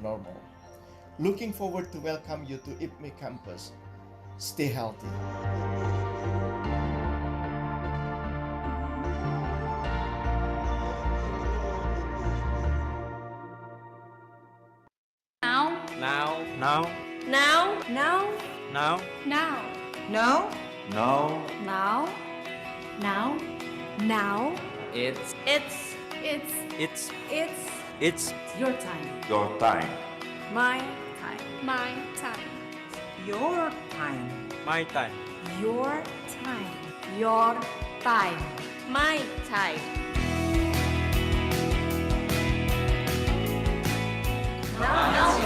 normal. Looking forward to welcome you to IPMI campus. Stay healthy. Now. Now. Now. Now. Now. Now. Now. No. No. Now. Now. Now. It's Your time. your time. My time. My time. Your time. My time. Your time. Your time. My time. Now.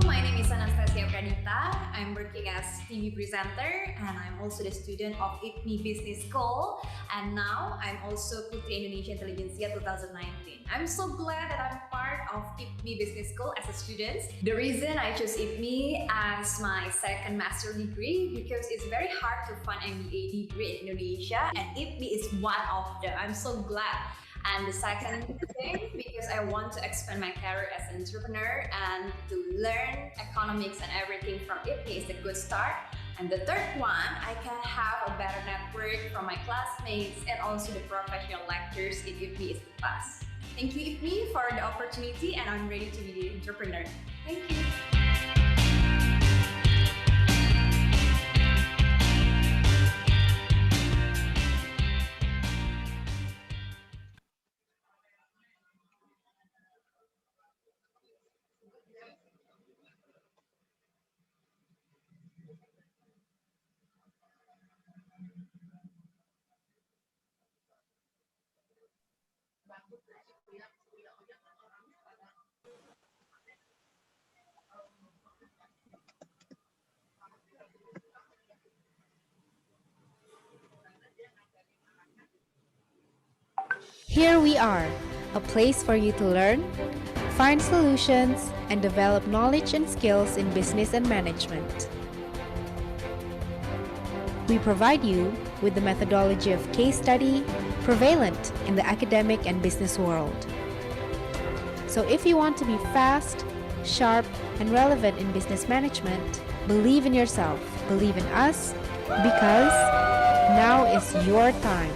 My name is Pranita. I'm working as TV presenter and I'm also the student of IPMI Business School, and now I'm also Putri Indonesia Intelligentsia 2019. I'm so glad that I'm part of IPMI Business School as a student. The reason I chose IPMI as my second master degree because it's very hard to find MBA degree in Indonesia, and IPMI is one of them. I'm so glad. And the second thing, because I want to expand my career as an entrepreneur and to learn economics and everything from IPMI is a good start. And the third one, I can have a better network from my classmates and also the professional lectures in IPMI is the best. Thank you IPMI for the opportunity, and I'm ready to be the entrepreneur. Thank you. Here we are, a place for you to learn, find solutions, and develop knowledge and skills in business and management. We provide you with the methodology of case study prevalent in the academic and business world. So if you want to be fast, sharp, and relevant in business management, believe in yourself, believe in us, because now is your time.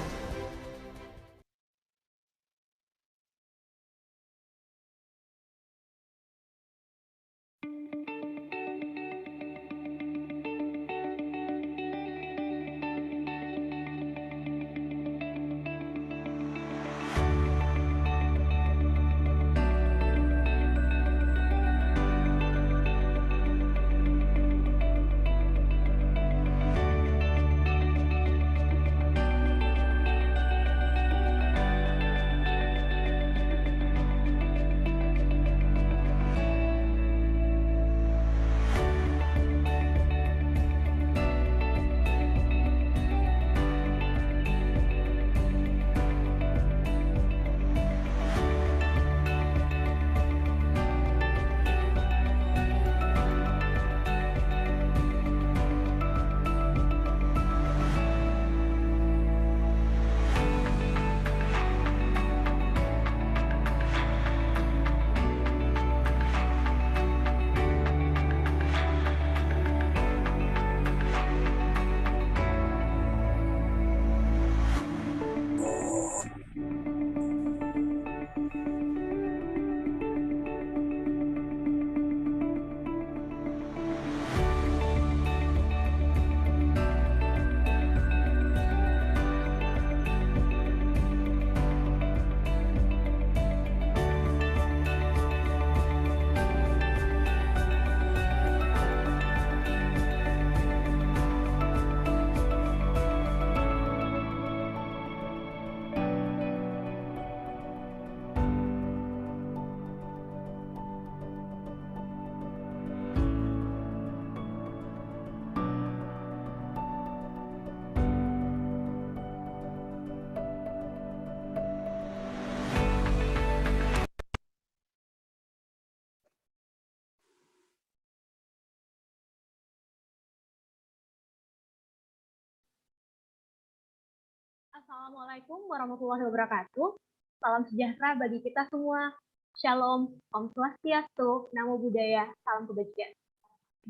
Assalamualaikum warahmatullahi wabarakatuh. Salam sejahtera bagi kita semua. Shalom, Om Swastiastu, Namo Buddhaya, Salam Kebajikan.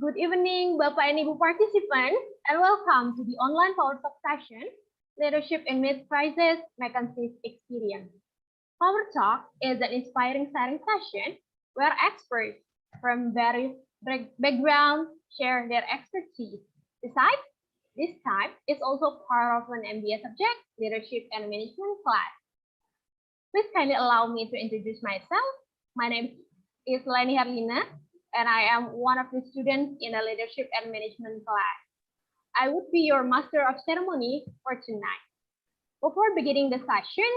Good evening, Bapak and Ibu participants, and welcome to the online Power Talk session, Leadership in Mid-Crisis McKinsey's Experience. Power Talk is an inspiring sharing session where experts from various backgrounds share their expertise. Besides, this time is also part of an MBA subject, Leadership and Management class. Please kindly allow me to introduce myself. My name is Leni Herlina, and I am one of the students in the Leadership and Management class. I would be your master of ceremony for tonight. Before beginning the session,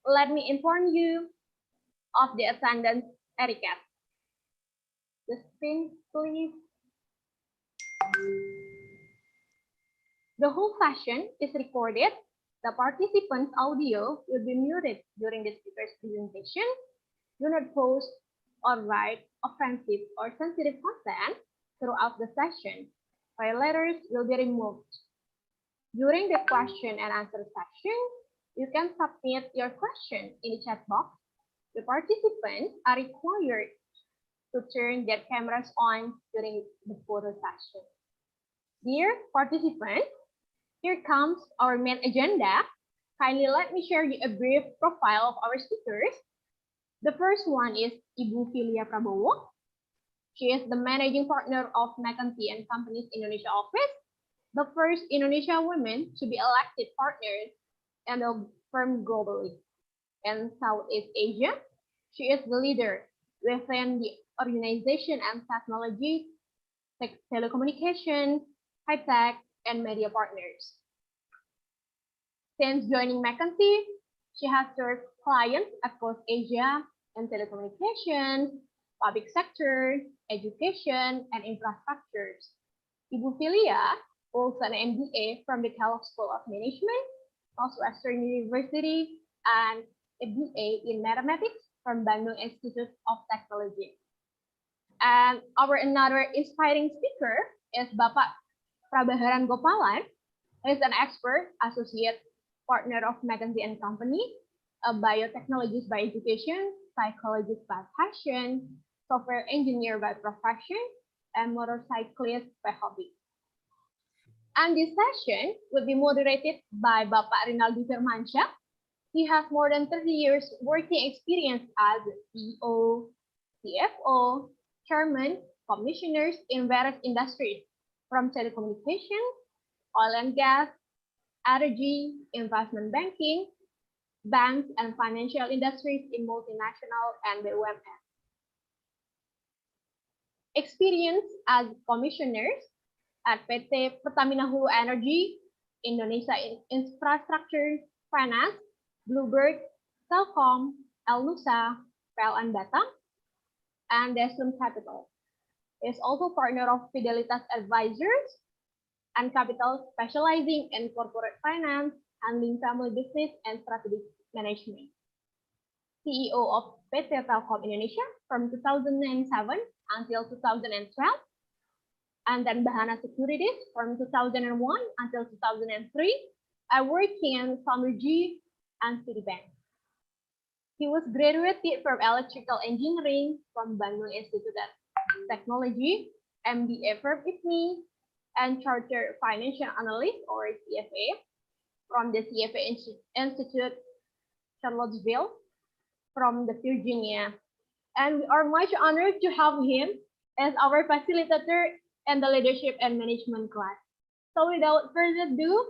let me inform you of the attendance etiquette. The screen, please. The whole session is recorded. The participants' audio will be muted during the speaker's presentation. Do not post or write offensive or sensitive content throughout the session. Violators will be removed. During the question and answer section, you can submit your question in the chat box. The participants are required to turn their cameras on during the photo session. Dear participants, here comes our main agenda. Kindly let me share you a brief profile of our speakers. The first one is Ibu Philia Wibowo. She is the managing partner of McKinsey and Company's Indonesia office, the first Indonesian woman to be elected partners and a firm globally. In Southeast Asia, she is the leader within the organization and technology, telecommunications, high-tech, and media partners. Since joining McKinsey, she has served clients across Asia in telecommunications, public sector, education, and infrastructures. Ibu Philia holds an MBA from the Kellogg School of Management, Northwestern University, and a BA in Mathematics from Bandung Institute of Technology. And our another inspiring speaker is Bapak Prabaharan Gopalan is an expert, associate partner of McKinsey and Company, a biotechnologist by education, psychologist by passion, software engineer by profession, and motorcyclist by hobby. And this session will be moderated by Bapak Rinaldi Firmansyah. He has more than 30 years working experience as CEO, CFO, chairman, commissioners in various industries, from telecommunications, oil and gas, energy, investment banking, banks, and financial industries in multinational and BUMN. Experience as commissioners at PT Pertamina Hulu Energy, Indonesia Infrastructure Finance, Bluebird, Telkom, El-Nusa, PLN Batam, and Deslum Capital. He is also partner of Fidelitas Advisors and Capital, specializing in corporate finance, handling family business, and strategic management. CEO of PT Telkom Indonesia from 2007 until 2012, and then Bahana Securities from 2001 until 2003, I worked in Samuji and Citibank. He was graduated from electrical engineering from Bandung Institute of Technology, MBA from IPMI, and Chartered Financial Analyst or CFA from the CFA Institute, Charlottesville, from the Virginia. And we are much honored to have him as our facilitator in the Leadership and Management class. So without further ado,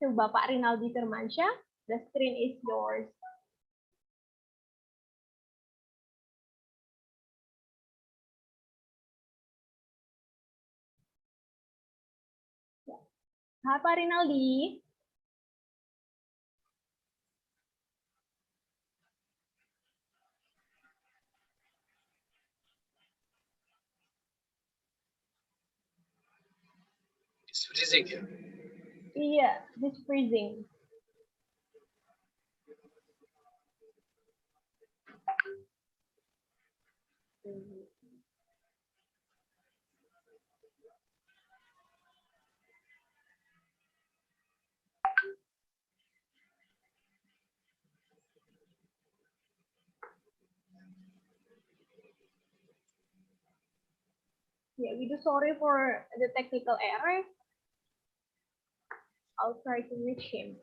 to Bapak Rinaldi Firmansyah, the screen is yours. Hai Pak Rinaldi. It's freezing here. Iya, it's freezing. Yeah, we do sorry for the technical error. I'll try to reach him.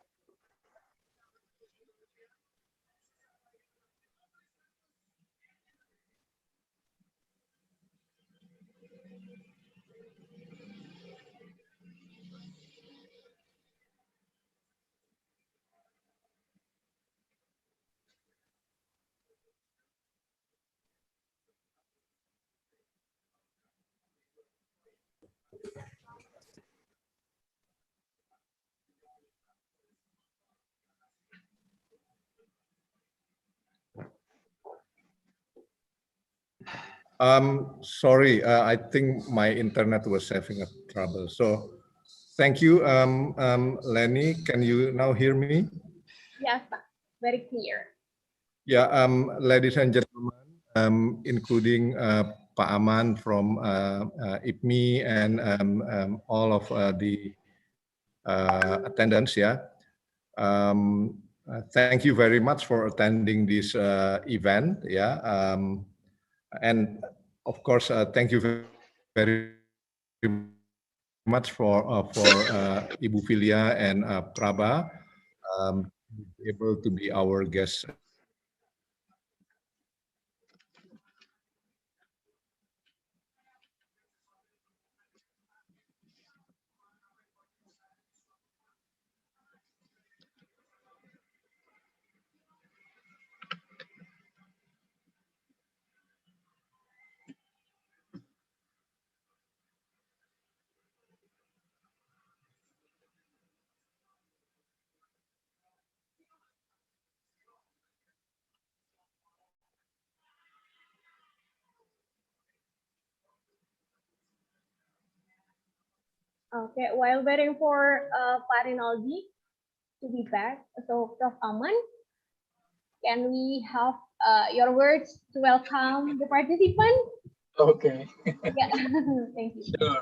Sorry, I think my internet was having a trouble. So thank you, Lenny. Can you now hear me? Yes, Pak. Very clear. Yeah, ladies and gentlemen, including Pak Aman from IPMI and all of the attendants, yeah. Thank you very much for attending this event, yeah. And of course, thank you very much for Ibu Philia and Prabha able to be our guests. Okay, while waiting for Pak Rinaldi to be back, so Prof. Aman, can we have your words to welcome the participants? Okay, Yeah, thank you. sure.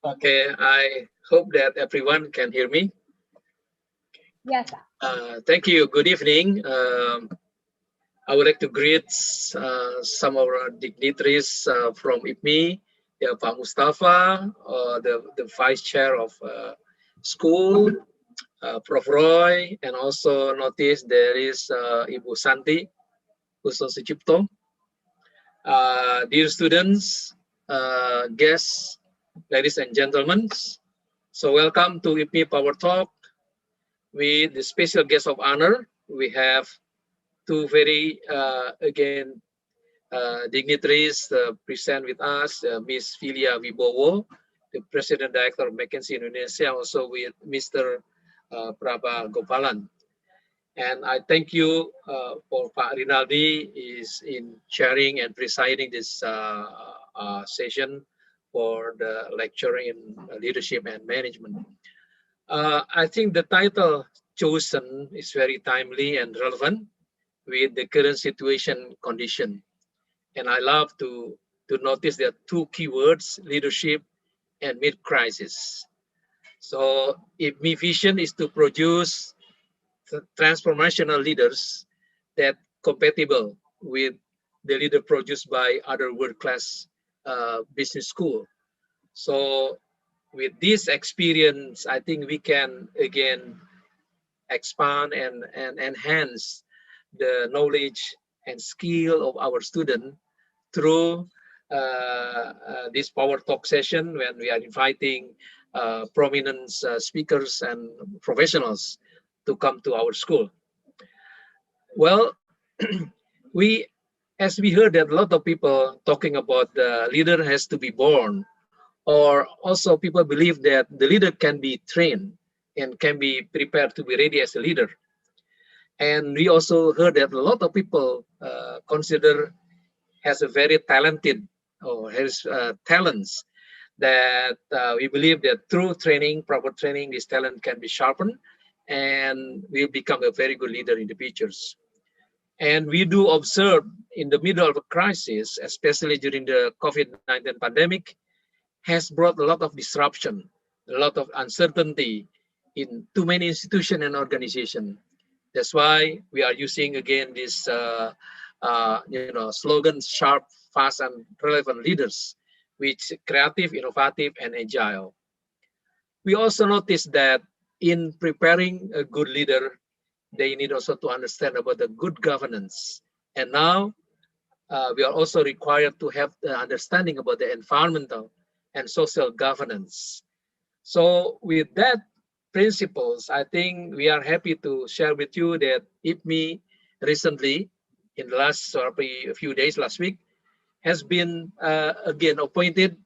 Okay, I hope that everyone can hear me. Yes, Pak. Thank you. Good evening. I would like to greet some of our dignitaries from IPMI, yeah, Pak Mustafa, the Vice Chair of School, Prof. Roy, and also notice there is Ibu Santi Sucipto. Dear students, guests, ladies and gentlemen, so welcome to IPMI Power Talk with the special guest of honor. We have two very, dignitaries present with us, Ms. Philia Wibowo, the President Director of McKinsey Indonesia, also with Mr. Prabha Gopalan. And I thank you for Pak Rinaldi is in chairing and presiding this session for the lecture in leadership and management. I think the title chosen is very timely and relevant with the current situation condition. And I love to notice there are two keywords, leadership and mid-crisis. So if my vision is to produce transformational leaders that compatible with the leader produced by other world-class business school. So with this experience, I think we can again expand and enhance the knowledge and skill of our student through this Power Talk session when we are inviting prominent speakers and professionals to come to our school. Well, as we heard that a lot of people talking about the leader has to be born, or also people believe that the leader can be trained and can be prepared to be ready as a leader. And we also heard that a lot of people consider has a very talented or has talents that we believe that through training, proper training, this talent can be sharpened and will become a very good leader in the futures. And we do observe in the middle of a crisis, especially during the COVID-19 pandemic, has brought a lot of disruption, a lot of uncertainty in too many institutions and organizations. That's why we are using again this slogan, sharp, fast, and relevant leaders, which creative, innovative, and agile. We also noticed that in preparing a good leader, they need also to understand about the good governance. And now we are also required to have the understanding about the environmental and social governance. So with that principles, I think we are happy to share with you that IPMI recently, in the last probably a few days, last week, has been again appointed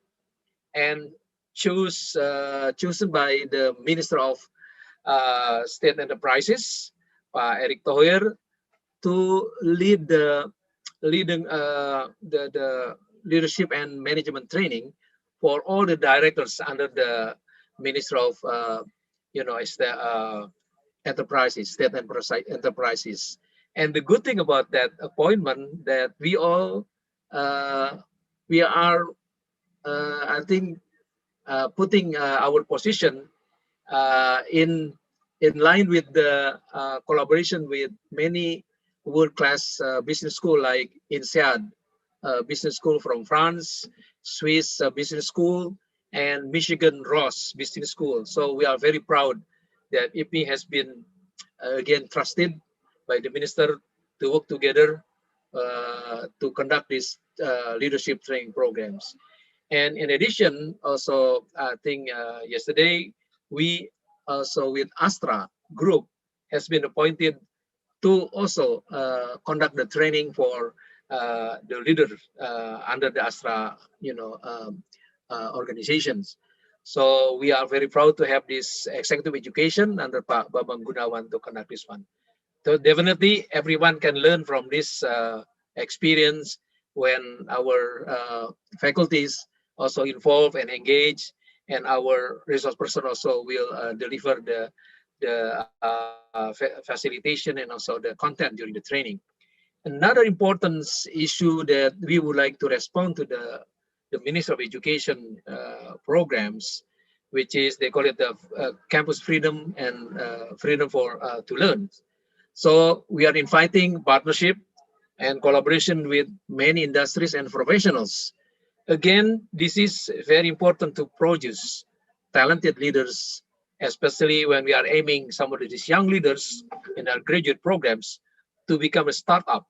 and chosen by the Minister of State Enterprises, Eric Thohir, to lead the leadership and management training for all the directors under the Minister of Enterprises, State Enterprises. And the good thing about that appointment that we all we are I think putting our position in line with the collaboration with many world-class business school like INSEAD Business School from France, Swiss Business School, and Michigan Ross Business School. So we are very proud that IPMI has been again trusted by the minister to work together to conduct these leadership training programs. And in addition, also I think yesterday we also with Astra Group has been appointed to also conduct the training for the leaders under the Astra, organizations. So we are very proud to have this executive education under Pak Bambang Gunawan to conduct this one. So definitely everyone can learn from this experience when our faculties also involve and engage, and our resource person also will deliver the facilitation and also the content during the training. Another important issue that we would like to respond to the Minister of Education programs, which is they call it the campus freedom and freedom for to learn. So we are inviting partnership and collaboration with many industries and professionals. Again, this is very important to produce talented leaders, especially when we are aiming some of these young leaders in our graduate programs to become a startup.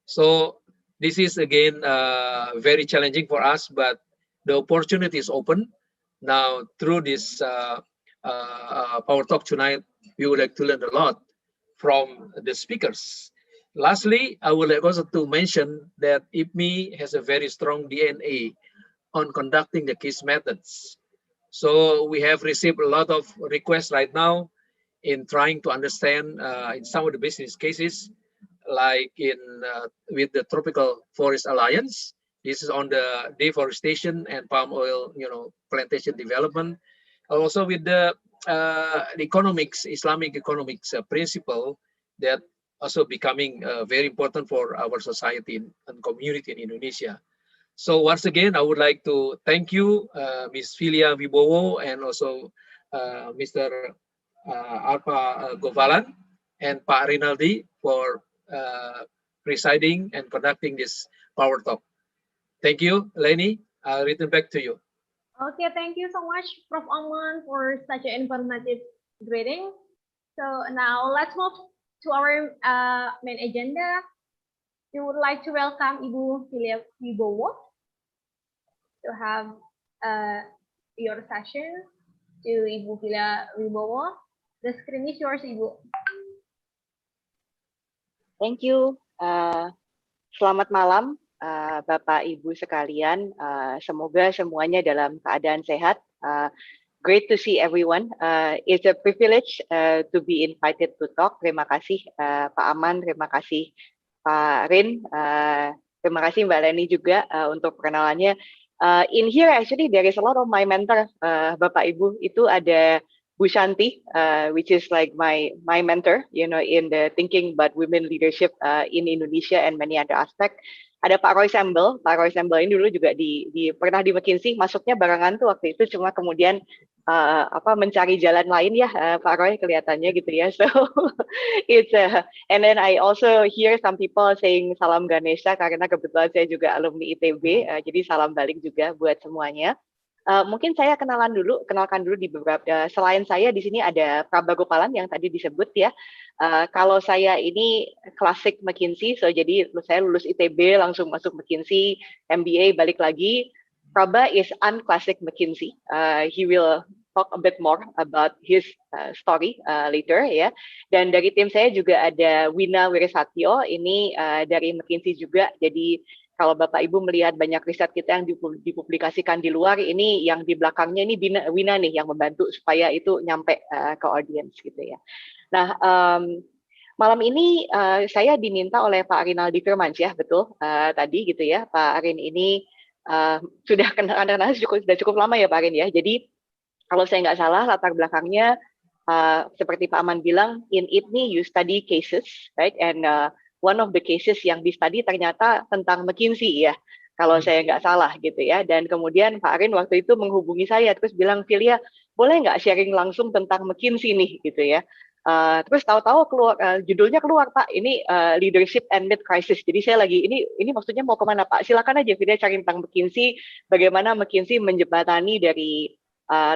So this is again very challenging for us, but the opportunity is open. Now through this Power Talk tonight, we would like to learn a lot from the speakers. Lastly, I would like also to mention that IPMI has a very strong DNA on conducting the case methods. So we have received a lot of requests right now in trying to understand in some of the business cases, like in with the Tropical Forest Alliance. This is on the deforestation and palm oil, plantation development. Also with the economics, Islamic economics principle that also becoming very important for our society and community in Indonesia. So once again, I would like to thank you, Ms. Philia Wibowo, and also Mr. Alpa Govalan and Pak Rinaldi for presiding and conducting this Power Talk. Thank you, Leni. I'll return back to you. Okay, thank you so much, Prof. Aman, for such an informative greeting. So now let's move to our main agenda. We would like to welcome Ibu Philia Wibowo to have your session. To Ibu Philia Wibowo, the screen is yours, Ibu. Thank you. Selamat malam, Bapak Ibu sekalian. Semoga semuanya dalam keadaan sehat. Great to see everyone. It's a privilege to be invited to talk. Terima kasih Pak Aman, terima kasih Pak Rin, terima kasih Mbak Leni juga untuk perkenalannya. In here actually there is a lot of my mentor, Bapak Ibu. Itu ada Bu Shanti, which is like my mentor, in the thinking about women leadership in Indonesia and many other aspect. Ada Pak Roy Sembel. Pak Roy Sembel ini dulu juga pernah di McKinsey, masuknya barengan tuh waktu itu, cuma kemudian mencari jalan lain ya, Pak Roy kelihatannya gitu ya. So it's and then I also hear some people saying salam Ganesha karena kebetulan saya juga alumni ITB, jadi salam balik juga buat semuanya. Mungkin saya kenalkan dulu di beberapa. Selain saya di sini ada Praba Gopalan yang tadi disebut ya. Kalau saya ini klasik McKinsey, so jadi saya lulus ITB langsung masuk McKinsey, MBA balik lagi. Praba is unclassic McKinsey. He will talk a bit more about his story later ya. Dan dari tim saya juga ada Wina Wiresatyo, ini dari McKinsey juga. Jadi kalau Bapak Ibu melihat banyak riset kita yang dipublikasikan di luar, ini yang di belakangnya ini Wina nih yang membantu supaya itu nyampe ke audiens gitu ya. Nah, malam ini saya diminta oleh Pak Rinaldi Firmansyah, betul tadi gitu ya. Pak Arin ini sudah kenal cukup lama ya Pak Arin ya. Jadi kalau saya nggak salah latar belakangnya seperti Pak Aman bilang, in IPMI you study cases, right? And one of the cases yang di study ternyata tentang McKinsey ya, kalau saya nggak salah gitu ya. Dan kemudian Pak Arin waktu itu menghubungi saya terus bilang, Philia, boleh nggak sharing langsung tentang McKinsey nih gitu ya. Terus tahu-tahu keluar judulnya keluar Pak, ini leadership and mid crisis. Jadi saya lagi ini maksudnya mau kemana Pak? Silakan aja Philia cari tentang McKinsey, bagaimana McKinsey menjembatani dari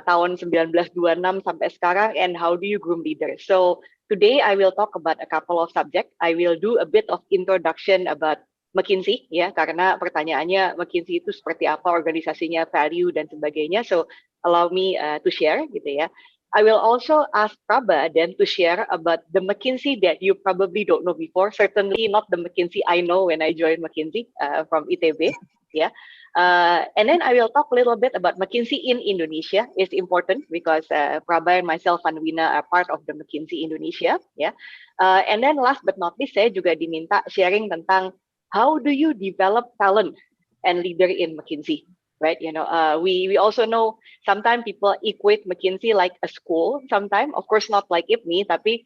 tahun 1926 sampai sekarang, and how do you groom leaders. So today I will talk about a couple of subjects. I will do a bit of introduction about McKinsey ya, karena pertanyaannya McKinsey itu seperti apa organisasinya, value dan sebagainya. So allow me to share gitu ya. I will also ask Praba then to share about the McKinsey that you probably don't know before. Certainly not the McKinsey I know when I joined McKinsey from ITB. Yeah. And then I will talk a little bit about McKinsey in Indonesia. It's important because Praba and myself and Wina are part of the McKinsey Indonesia. Yeah. And then last but not least, saya juga diminta sharing tentang how do you develop talent and leader in McKinsey. Right, you know, we also know sometimes people equate McKinsey like a school. Sometimes, of course, not like IPMI, tapi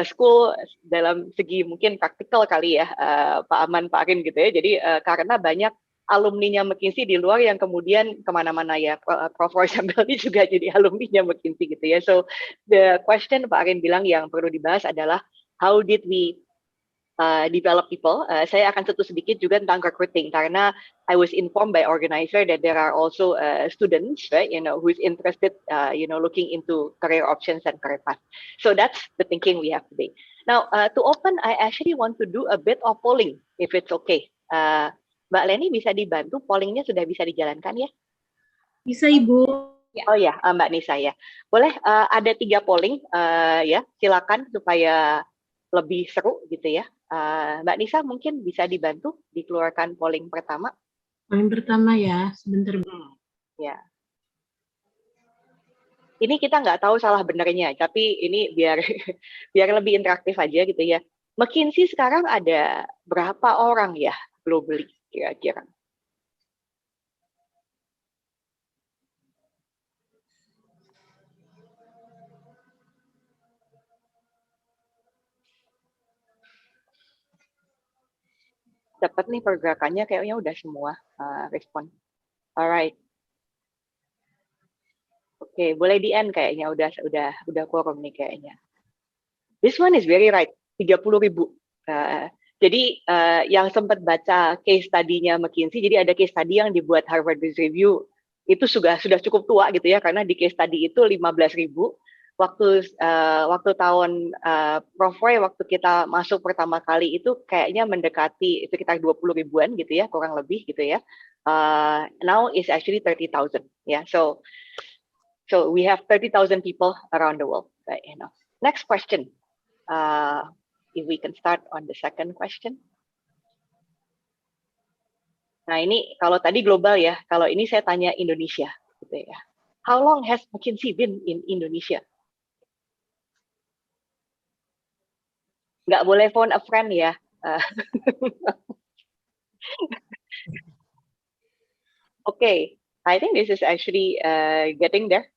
school dalam segi mungkin praktikal kali ya, Pak Aman, Pak Arin gitu ya. Jadi karena banyak alumninya McKinsey di luar yang kemudian kemana-mana ya, Prof. Roy Sambel ini juga jadi alumninya McKinsey gitu ya. So the question Pak Arin bilang yang perlu dibahas adalah how did we develop people. Saya akan sentuh sedikit juga tentang recruiting karena I was informed by organizer that there are also students, right, you know, who is interested, you know, looking into career options and career path. So that's the thinking we have today. Now, to open, I actually want to do a bit of polling, if it's okay. Mbak Leni bisa dibantu, pollingnya sudah bisa dijalankan ya? Bisa Ibu. Oh ya, Mbak Nisa ya. Boleh ada 3 polling, ya, silakan supaya lebih seru gitu ya. Mbak Nisa mungkin bisa dibantu dikeluarkan polling pertama. Polling pertama ya, sebentar. Ya. Ini kita nggak tahu salah benernya, tapi ini biar lebih interaktif aja gitu ya. McKinsey sekarang ada berapa orang ya globally kira-kira? Dapat nih pergerakannya kayaknya udah semua respon. Alright. Oke, boleh di end kayaknya udah quorum nih kayaknya. This one is very right, 30.000. Jadi yang sempat baca case study-nya McKinsey, jadi ada case study yang dibuat Harvard Business Review itu sudah cukup tua gitu ya, karena di case study itu 15.000. Waktu tahun Prof. Roy waktu kita masuk pertama kali itu kayaknya mendekati sekitar 20 ribuan gitu ya, kurang lebih gitu ya. Now is actually 30,000 ya. So we have 30,000 people around the world, right, you know. Next question. If we can start on the second question. Nah, ini kalau tadi global ya, kalau ini saya tanya Indonesia gitu ya. How long has McKinsey been in Indonesia? Nggak boleh phone a friend ya. Okay, I think this is actually getting there.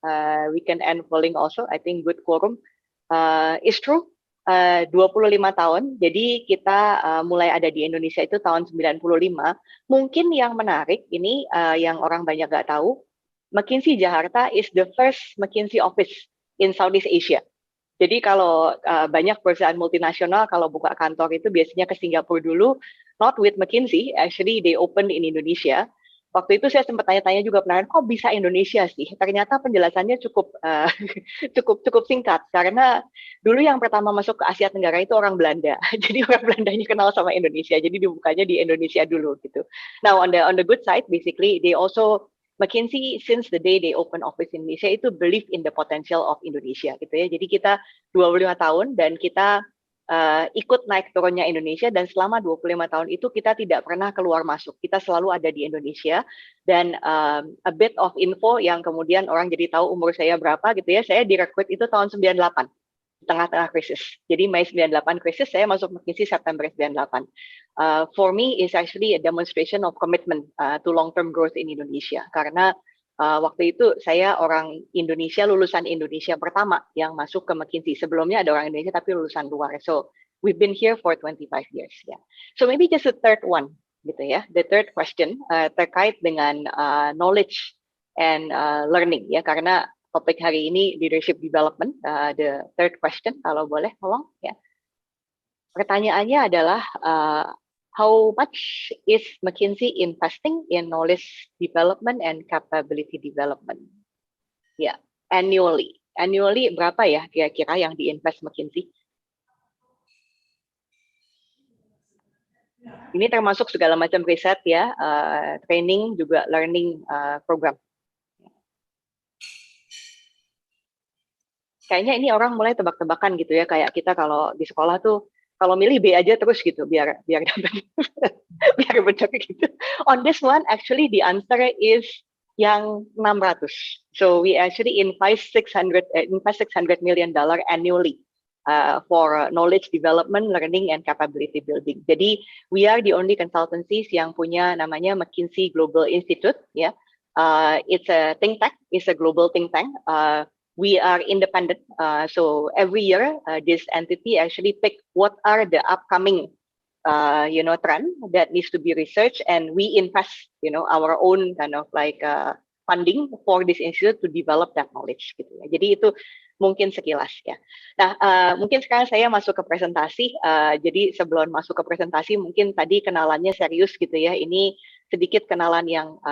We can end polling also. I think good quorum. It's true. 25 tahun. Jadi kita mulai ada di Indonesia itu tahun 95. Mungkin yang menarik ini yang orang banyak nggak tahu. McKinsey Jakarta is the first McKinsey office in Southeast Asia. Jadi kalau banyak perusahaan multinasional kalau buka kantor itu biasanya ke Singapura dulu, not with McKinsey, actually they opened in Indonesia. Waktu itu saya sempat tanya-tanya juga penasaran, kok bisa Indonesia sih? Ternyata penjelasannya cukup cukup singkat karena dulu yang pertama masuk ke Asia Tenggara itu orang Belanda. Jadi orang Belandanya kenal sama Indonesia. Jadi dibukanya di Indonesia dulu gitu. Now on the good side, basically they also McKinsey since the day they open office in Indonesia itu believe in the potential of Indonesia gitu ya. Jadi kita 25 tahun dan kita ikut naik turunnya Indonesia dan selama 25 tahun itu kita tidak pernah keluar masuk. Kita selalu ada di Indonesia dan a bit of info yang kemudian orang jadi tahu umur saya berapa gitu ya. Saya direkrut itu tahun 98. Tengah-tengah krisis. Jadi Mei 98 krisis, saya masuk McKinsey September 98. For me is actually a demonstration of commitment to long-term growth in Indonesia. Karena waktu itu saya orang Indonesia, lulusan Indonesia pertama yang masuk ke McKinsey. Sebelumnya ada orang Indonesia tapi lulusan luar. So we've been here for 25 years. Yeah. So maybe just the third one, gitu ya. The third question terkait dengan knowledge and learning ya. Karena topik hari ini leadership development. The third question, kalau boleh tolong ya. Pertanyaannya adalah how much is McKinsey investing in knowledge development and capability development? Ya, annually. Annually berapa ya kira-kira yang diinvest McKinsey? Ini termasuk segala macam riset ya, training juga learning program. Kayaknya ini orang mulai tebak-tebakan gitu ya, kayak kita kalau di sekolah tuh kalau milih B aja terus gitu biar dapat biar benar gitu. On this one actually the answer is yang 600. So we actually invest $600 million annually for knowledge development, learning and capability building. Jadi we are the only consultancies yang punya namanya McKinsey Global Institute ya. It's a think tank, it's a global think tank. We are independent, so every year this entity actually pick what are the upcoming, trend that needs to be researched, and we invest, our own kind of like funding for this institute to develop that knowledge. Gitu ya. Jadi itu mungkin sekilas ya. Nah, mungkin sekarang saya masuk ke presentasi. Jadi sebelum masuk ke presentasi, mungkin tadi kenalannya serius gitu ya. Ini sedikit kenalan yang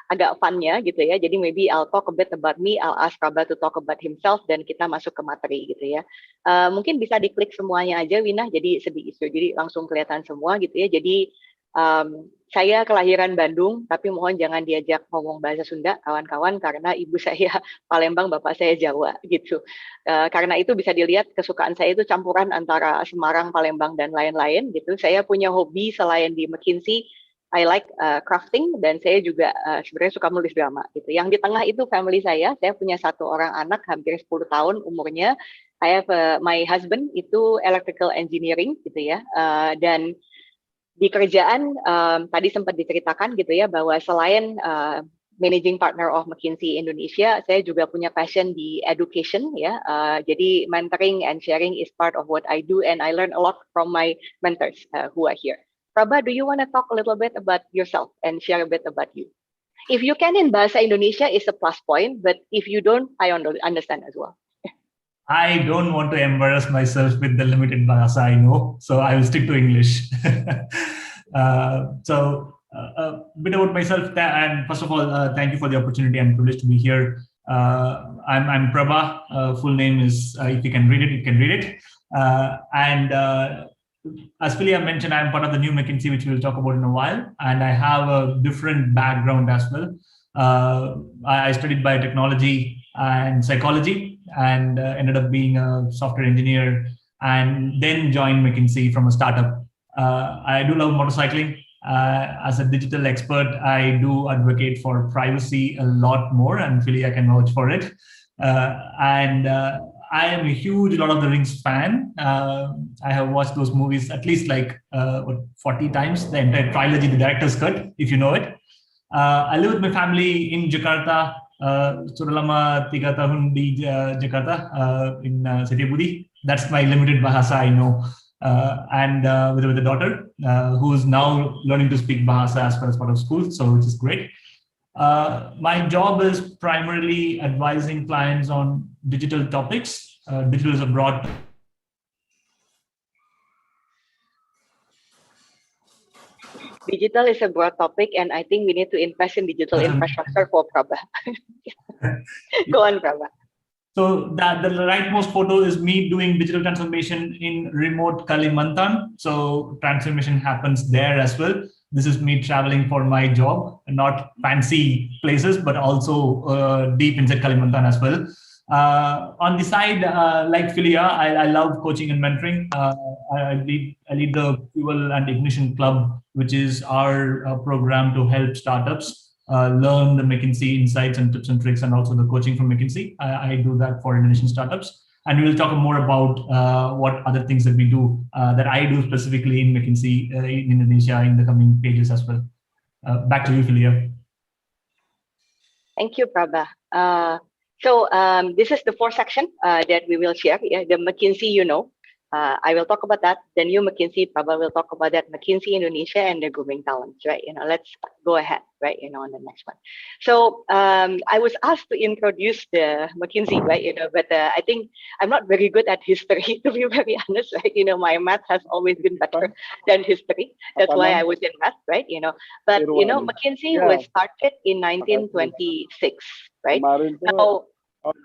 agak fun-nya gitu ya. Jadi maybe I'll talk a bit about me, I'll ask Praba to talk about himself, dan kita masuk ke materi gitu ya. Mungkin bisa diklik semuanya aja, Wina, jadi jadi langsung kelihatan semua gitu ya. Jadi saya kelahiran Bandung, tapi mohon jangan diajak ngomong bahasa Sunda, kawan-kawan, karena ibu saya Palembang, bapak saya Jawa gitu. Karena itu bisa dilihat kesukaan saya itu campuran antara Semarang, Palembang, dan lain-lain gitu. Saya punya hobi selain di McKinsey, I like crafting, dan saya juga sebenarnya suka menulis drama gitu. Yang di tengah itu family saya punya satu orang anak hampir 10 tahun umurnya. I have my husband itu electrical engineering gitu ya. Dan di kerjaan tadi sempat diceritakan gitu ya bahwa selain managing partner of McKinsey Indonesia, saya juga punya passion di education ya. Jadi mentoring and sharing is part of what I do, and I learn a lot from my mentors who are here. Praba, do you want to talk a little bit about yourself and share a bit about you? If you can in Bahasa Indonesia is a plus point, but if you don't, I understand as well. I don't want to embarrass myself with the limited Bahasa I know, so I will stick to English. So a bit about myself, and first of all, thank you for the opportunity and privilege to be here. I'm Praba. Full name is, if you can read it, you can read it. As Philia mentioned, I'm part of the new McKinsey, which we'll talk about in a while, and I have a different background as well. I studied biotechnology and psychology, and ended up being a software engineer, and then joined McKinsey from a startup. I do love motorcycling. As a digital expert, I do advocate for privacy a lot more, and Philia can vouch for it. I am a huge Lord of the Rings fan. I have watched those movies at least like 40 times, the entire trilogy, the director's cut, if you know it. I live with my family in Jakarta. Sudah lama 3 tahun di Jakarta, in Setiabudi. That's my limited bahasa I know. With a daughter who's now learning to speak bahasa as well as part of school, so which is great. My job is primarily advising clients on digital topics. Digital is a broad. Digital is a broad topic, and I think we need to invest in digital infrastructure for Prabha. Go on, Prabha. So the rightmost photo is me doing digital transformation in remote Kalimantan. So transformation happens there as well. This is me traveling for my job, not fancy places, but also deep inside Kalimantan as well. On the side, like Philia, I love coaching and mentoring. I lead the Fuel and Ignition Club, which is our program to help startups learn the McKinsey insights and tips and tricks, and also the coaching from McKinsey. I do that for Indonesian startups. And we will talk more about what other things that we do, that I do specifically in McKinsey in Indonesia in the coming pages as well. Back to you, Philia. Thank you, Prabha. So this is the fourth section that we will share. Yeah, the McKinsey, I will talk about that. The new McKinsey, Prabha will talk about that. McKinsey Indonesia and the grooming talents, right? Let's go ahead, right? On the next one. So I was asked to introduce the McKinsey, right? But I think I'm not very good at history, to be very honest, right? My math has always been better than history. That's why I was in math, right? But McKinsey was started in 1926, right? Now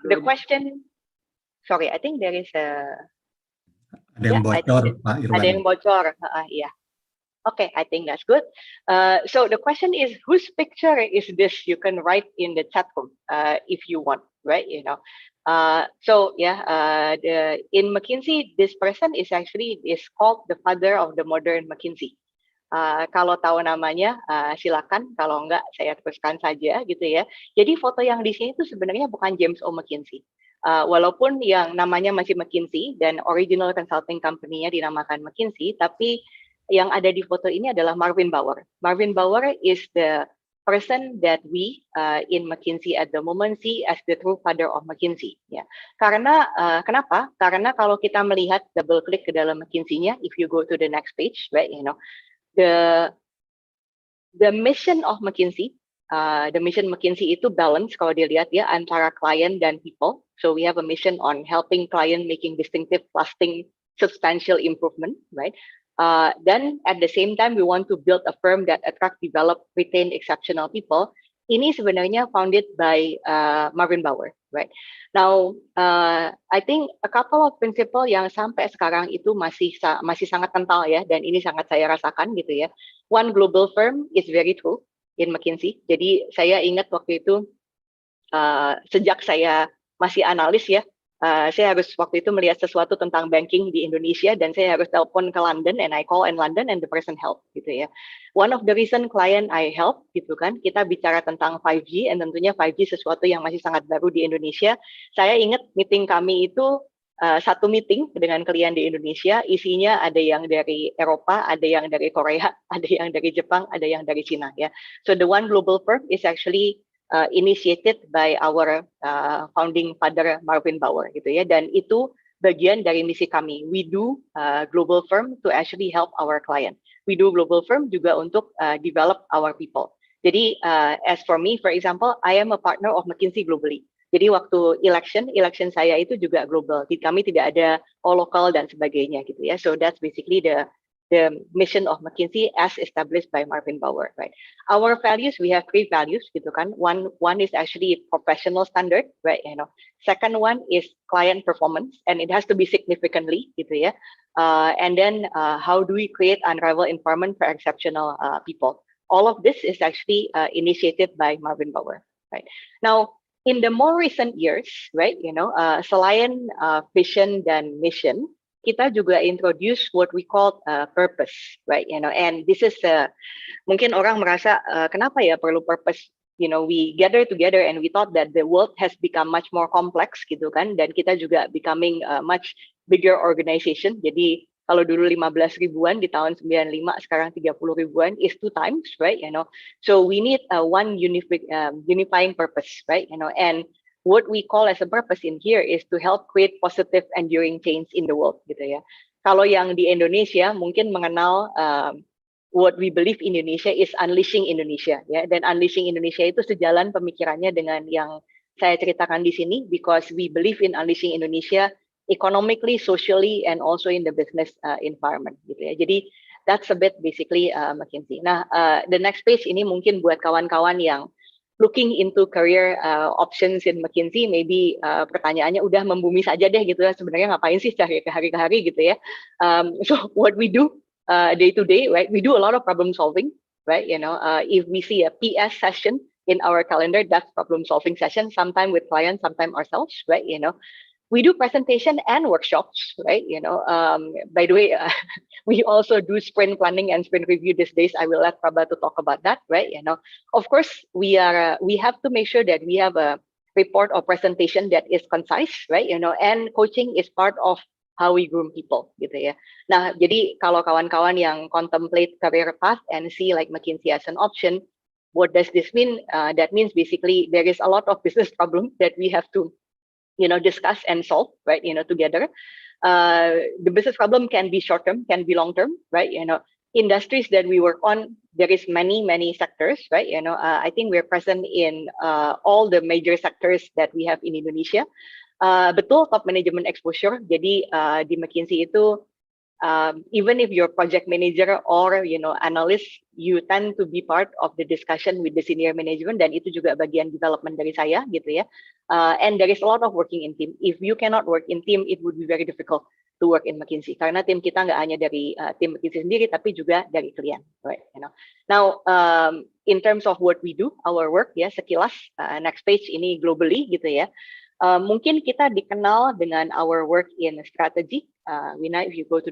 the question. Sorry, I think there is a. Ada yang bocor, Pak Irwan. Ada yang bocor, yeah. Okay, I think that's good. So the question is, whose picture is this? You can write in the chat room if you want, right? So yeah, in McKinsey, this person is called the father of the modern McKinsey. Kalau tahu namanya, silakan. Kalau enggak, saya teruskan saja, gitu ya. Jadi foto yang di sini itu sebenarnya bukan James O. McKinsey. Walaupun yang namanya masih McKinsey dan original consulting company-nya dinamakan McKinsey, tapi yang ada di foto ini adalah Marvin Bower. Marvin Bower is the person that we in McKinsey at the moment see as the true father of McKinsey. Ya, karena kenapa? Karena kalau kita melihat double click ke dalam McKinsey-nya, if you go to the next page, right, the mission of McKinsey. The mission McKinsey itu balance kalau dilihat ya antara client dan people. So we have a mission on helping client making distinctive, lasting, substantial improvement, right? Then at the same time we want to build a firm that attract, develop, retain exceptional people. Ini sebenarnya founded by Marvin Bower, right? Now I think a couple of principle yang sampai sekarang itu masih sangat kental ya, dan ini sangat saya rasakan gitu ya. One global firm is very true in McKinsey. Jadi saya ingat waktu itu sejak saya masih analis ya, saya harus waktu itu melihat sesuatu tentang banking di Indonesia dan saya harus telepon ke London, and I call in London and the person help gitu ya. One of the reason client I help gitu kan, kita bicara tentang 5G, and tentunya 5G sesuatu yang masih sangat baru di Indonesia. Saya ingat meeting kami itu satu meeting dengan klien di Indonesia, isinya ada yang dari Eropa, ada yang dari Korea, ada yang dari Jepang, ada yang dari Cina ya. So the one global firm is actually initiated by our founding father Marvin Bower gitu ya, dan itu bagian dari misi kami. We do global firm to actually help our client. We do global firm juga untuk develop our people. Jadi as for me, for example, I am a partner of McKinsey globally. Jadi waktu election saya itu juga global. Kami tidak ada all local dan sebagainya gitu ya. So that's basically the mission of McKinsey as established by Marvin Bower, right? Our values, we have 3 values gitu kan. One is actually professional standard, right? Second one is client performance, and it has to be significantly gitu ya. And then how do we create unrivaled environment for exceptional people? All of this is actually initiated by Marvin Bower, right? Now in the more recent years, right, selain vision dan mission, kita juga introduce what we call purpose, right? And this is mungkin orang merasa kenapa ya perlu purpose? We gather together and we thought that the world has become much more complex gitu kan, dan kita juga becoming a much bigger organization. Jadi kalau dulu 15 ribuan di tahun 95, sekarang 30 ribuan is 2 times, right? So we need one unifying purpose, right? And what we call as a purpose in here is to help create positive enduring change in the world gitu ya. Kalau yang di Indonesia mungkin mengenal what we believe Indonesia is unleashing Indonesia, ya. Dan unleashing Indonesia itu sejalan pemikirannya dengan yang saya ceritakan di sini, because we believe in unleashing Indonesia economically, socially, and also in the business environment, gitu ya. Jadi that's a bit basically McKinsey. Nah, the next page ini mungkin buat kawan-kawan yang looking into career options in McKinsey, maybe pertanyaannya udah membumi saja deh gitu ya, sebenarnya ngapain sih cari ke hari gitu ya. So what we do day to day, right? We do a lot of problem solving, right? You know, if we see a PS session in our calendar, that's problem solving session, sometime with clients, sometime ourselves, right? You know, we do presentation and workshops, right? You know, by the way, we also do sprint planning and sprint review these days. I will let Prabha to talk about that, right? You know, of course, we have to make sure that we have a report or presentation that is concise, right? You know, and coaching is part of how we groom people, gitu ya. Nah, jadi kalau kawan-kawan yang contemplate career path and see like McKinsey as an option, what does this mean? That means basically there is a lot of business problem that we have to, you know, discuss and solve, right? You know, together. The business problem can be short term, can be long term, right? You know, industries that we work on, there is many sectors, right? You know, I think we're present in all the major sectors that we have in Indonesia. Betul, top management exposure. Jadi di McKinsey itu, even if you're project manager or, you know, analyst, you tend to be part of the discussion with the senior management, dan itu juga bagian development dari saya, gitu ya. And there is a lot of working in team. If you cannot work in team, it would be very difficult to work in McKinsey, karena tim kita nggak hanya dari tim McKinsey sendiri, tapi juga dari klien, right? You know. Now, in terms of what we do, our work, ya, sekilas, next page ini globally, gitu ya. Mungkin kita dikenal dengan our work in strategy. Wina, if you go to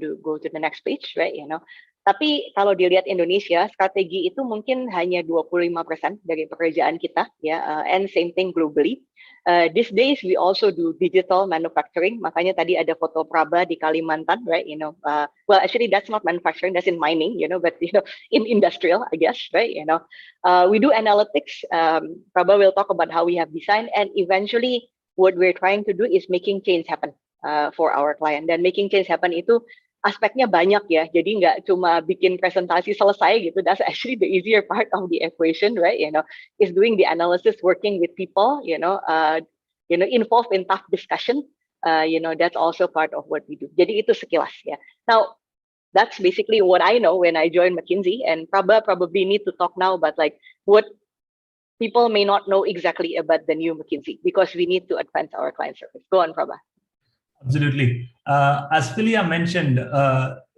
the next page, right? You know. Tapi kalau dilihat Indonesia, strategi itu mungkin hanya 25% dari pekerjaan kita, ya. And same thing globally. These days we also do digital manufacturing. Makanya tadi ada foto Prabha di Kalimantan, right? You know, well, actually that's not manufacturing, that's in mining, you know, but you know, in industrial, I guess, right? You know, we do analytics. Prabha will talk about how we have designed, and eventually what we're trying to do is making change happen for our client. Dan making change happen itu aspeknya banyak ya. Jadi nggak cuma bikin presentasi selesai gitu. That's actually the easier part of the equation, right? You know, is doing the analysis, working with people, you know, involved in tough discussion. You know, that's also part of what we do. Jadi itu sekilas ya. Now, that's basically what I know when I joined McKinsey, and Prabha probably need to talk now about like what people may not know exactly about the new McKinsey, because we need to advance our client service. Go on, Prabha. Absolutely. As Philia mentioned,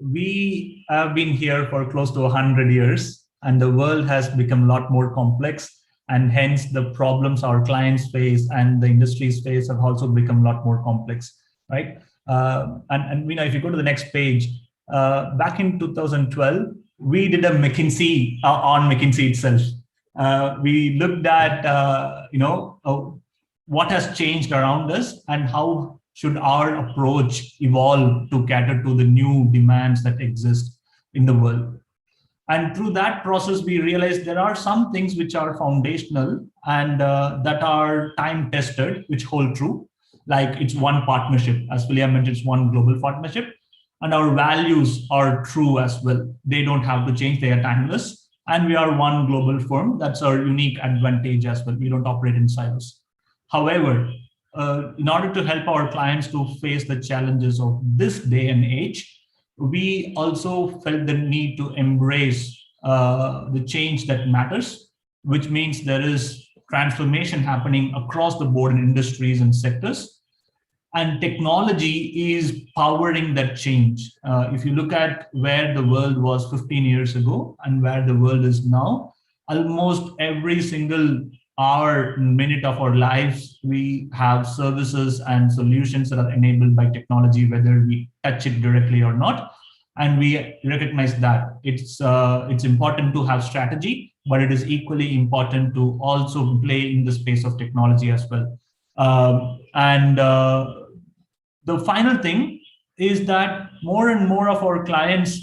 we have been here for close to 100 years, and the world has become a lot more complex, and hence the problems our clients face and the industries face have also become a lot more complex, right? And you know, if you go to the next page, back in 2012, we did a McKinsey on McKinsey itself. We looked at, you know, what has changed around us and how should our approach evolve to cater to the new demands that exist in the world. And through that process, we realized there are some things which are foundational and that are time tested, which hold true. Like it's one partnership, as Philia mentioned, it's one global partnership. And our values are true as well. They don't have to change, they are timeless. And we are one global firm. That's our unique advantage as well. We don't operate in silos. However, in order to help our clients to face the challenges of this day and age, we also felt the need to embrace the change that matters, which means there is transformation happening across the board in industries and sectors. And technology is powering that change. If you look at where the world was 15 years ago and where the world is now, almost every single hour, minute of our lives, we have services and solutions that are enabled by technology, whether we touch it directly or not. And we recognize that it's important to have strategy, but it is equally important to also play in the space of technology as well. The final thing is that more and more of our clients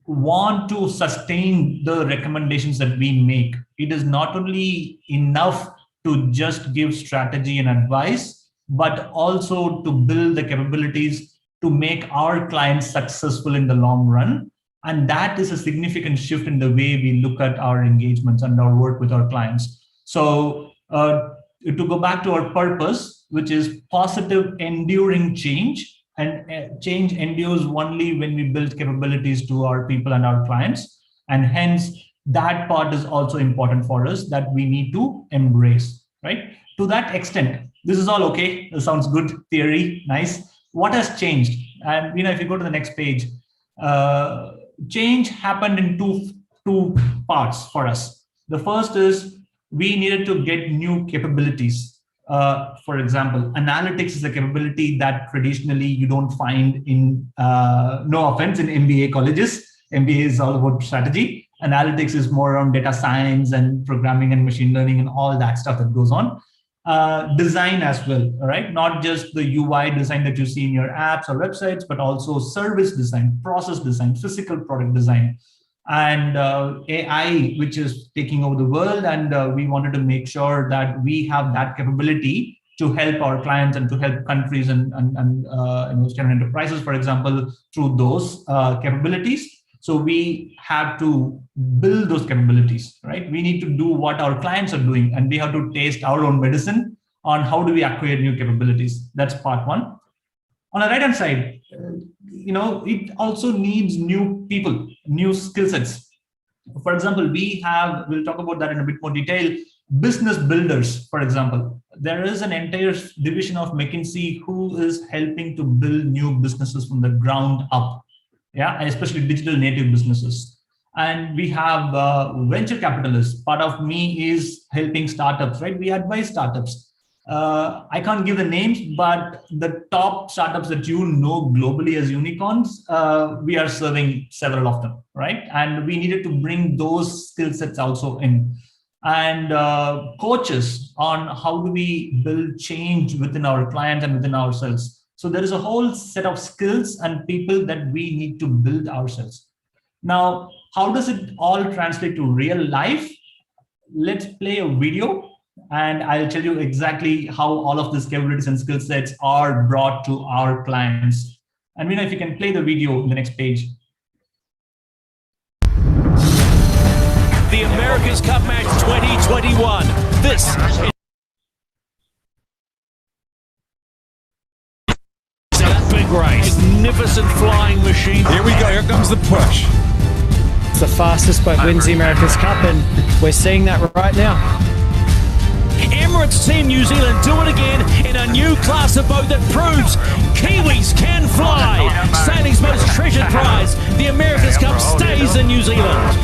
want to sustain the recommendations that we make. It is not only enough to just give strategy and advice, but also to build the capabilities to make our clients successful in the long run. And that is a significant shift in the way we look at our engagements and our work with our clients. So to go back to our purpose, which is positive, enduring change, and change endures only when we build capabilities to our people and our clients. And hence, that part is also important for us that we need to embrace, right? To that extent, this is all okay. This sounds good, theory, nice. What has changed? And if you go to the next page, change happened in two parts for us. The first is we needed to get new capabilities. For example, analytics is a capability that traditionally you don't find in, no offense, in MBA colleges. MBA is all about strategy. Analytics is more around data science and programming and machine learning and all that stuff that goes on. Design as well, right? Not just the UI design that you see in your apps or websites, but also service design, process design, physical product design, and AI, which is taking over the world. And we wanted to make sure that we have that capability to help our clients and to help countries and enterprises, for example, through those capabilities. So we have to build those capabilities, right? We need to do what our clients are doing, and we have to taste our own medicine on how do we acquire new capabilities. That's part one. On the right-hand side, it also needs new people, new skill sets. For example, we'll talk about that in a bit more detail, business builders, for example. There is an entire division of McKinsey who is helping to build new businesses from the ground up. Yeah, especially digital native businesses. And we have venture capitalists. Part of me is helping startups, right? We advise startups. I can't give the names, but the top startups that you know globally as unicorns, we are serving several of them, right? And we needed to bring those skill sets also in. And coaches on how do we build change within our clients and within ourselves. So there is a whole set of skills and people that we need to build ourselves. Now, how does it all translate to real life? Let's play a video and I'll tell you exactly how all of these capabilities and skill sets are brought to our clients. And if you can play the video in the next page. The America's Cup Match 2021. This is big race. Magnificent flying machine. Here we go. Here comes the push. It's the fastest boat wins the America's Cup, and we're seeing that right now. Emirates Team New Zealand do it again in a new class of boat that proves Kiwis can fly. Sailing's most treasured prize. The America's Cup stays in New Zealand.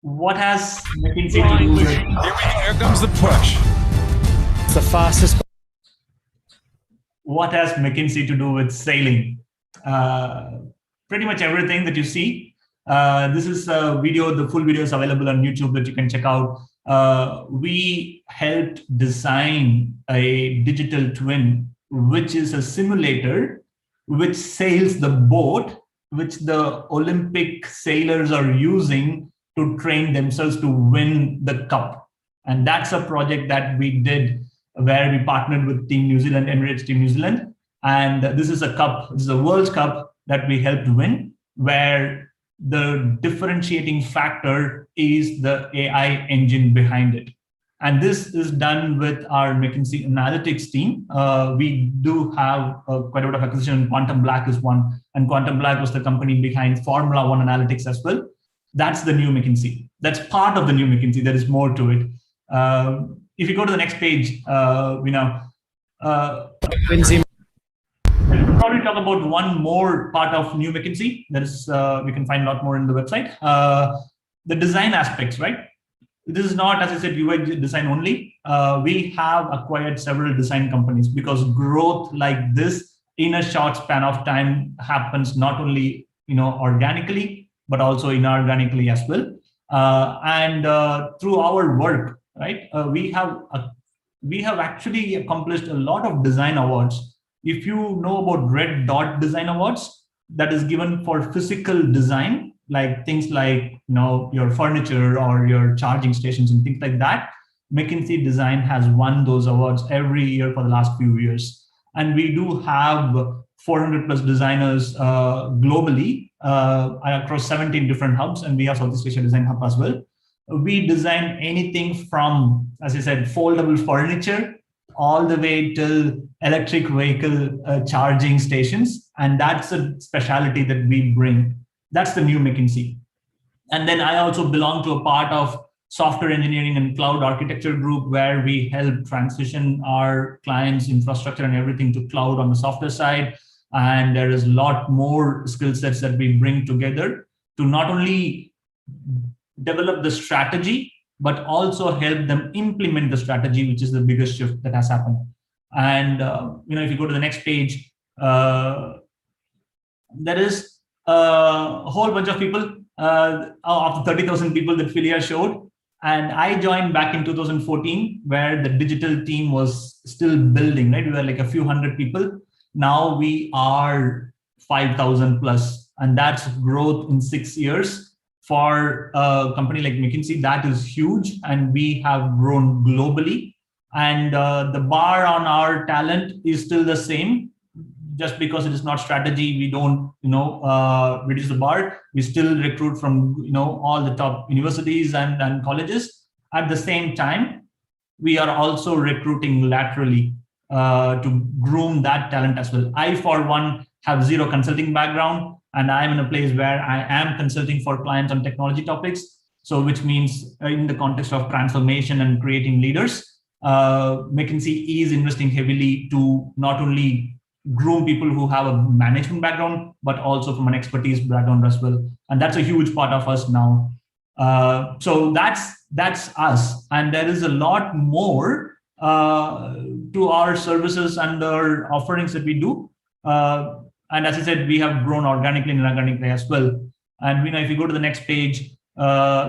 What has McKinsey to do with? Here comes the push. It's the fastest. What has McKinsey to do with sailing? Pretty much everything that you see. This is a video. The full video is available on YouTube that you can check out. We helped design a digital twin, which is a simulator which sails the boat, which the Olympic sailors are using to train themselves to win the cup. And that's a project that we did where we partnered with Team New Zealand, Emirates Team New Zealand. And this is a cup, this is a World Cup that we helped win, where the differentiating factor is the AI engine behind it. And this is done with our McKinsey Analytics team. We do have quite a bit of acquisition. Quantum Black is one, and Quantum Black was the company behind Formula One Analytics as well. That's the new McKinsey. That's part of the new McKinsey. There is more to it. If you go to the next page, I'll probably talk about one more part of new McKinsey. That is, we can find a lot more in the website. The design aspects, right? This is not, as I said, UI design only. We have acquired several design companies because growth like this in a short span of time happens not only organically, but also inorganically as well. And through our work, right, we have actually accomplished a lot of design awards. If you know about Red Dot Design Awards, that is given for physical design, like things like your furniture or your charging stations and things like that. McKinsey Design has won those awards every year for the last few years. And we do have 400 plus designers globally across 17 different hubs, and we have Southeast Asia Design Hub as well. We design anything from, as I said, foldable furniture all the way till electric vehicle charging stations. And that's a specialty that we bring. That's the new McKinsey. And then I also belong to a part of software engineering and cloud architecture group, where we help transition our clients' infrastructure and everything to cloud on the software side. And there is a lot more skill sets that we bring together to not only develop the strategy, but also help them implement the strategy, which is the biggest shift that has happened. And if you go to the next page, there is a whole bunch of people of the 30,000 people that Philia showed. And I joined back in 2014, where the digital team was still building, right? We were like a few hundred people. Now we are 5,000 plus, and that's growth in 6 years. For a company like McKinsey, that is huge, and we have grown globally. And the bar on our talent is still the same. Just because it is not strategy, we don't, reduce the bar. We still recruit from, all the top universities and colleges. At the same time, we are also recruiting laterally to groom that talent as well. I, for one, have zero consulting background, and I'm in a place where I am consulting for clients on technology topics. So, which means in the context of transformation and creating leaders, McKinsey is investing heavily to not only groom people who have a management background, but also from an expertise background as well. And that's a huge part of us now. So that's us. And there is a lot more to our services and our offerings that we do. And as I said, we have grown organically and inorganically as well. And if you go to the next page,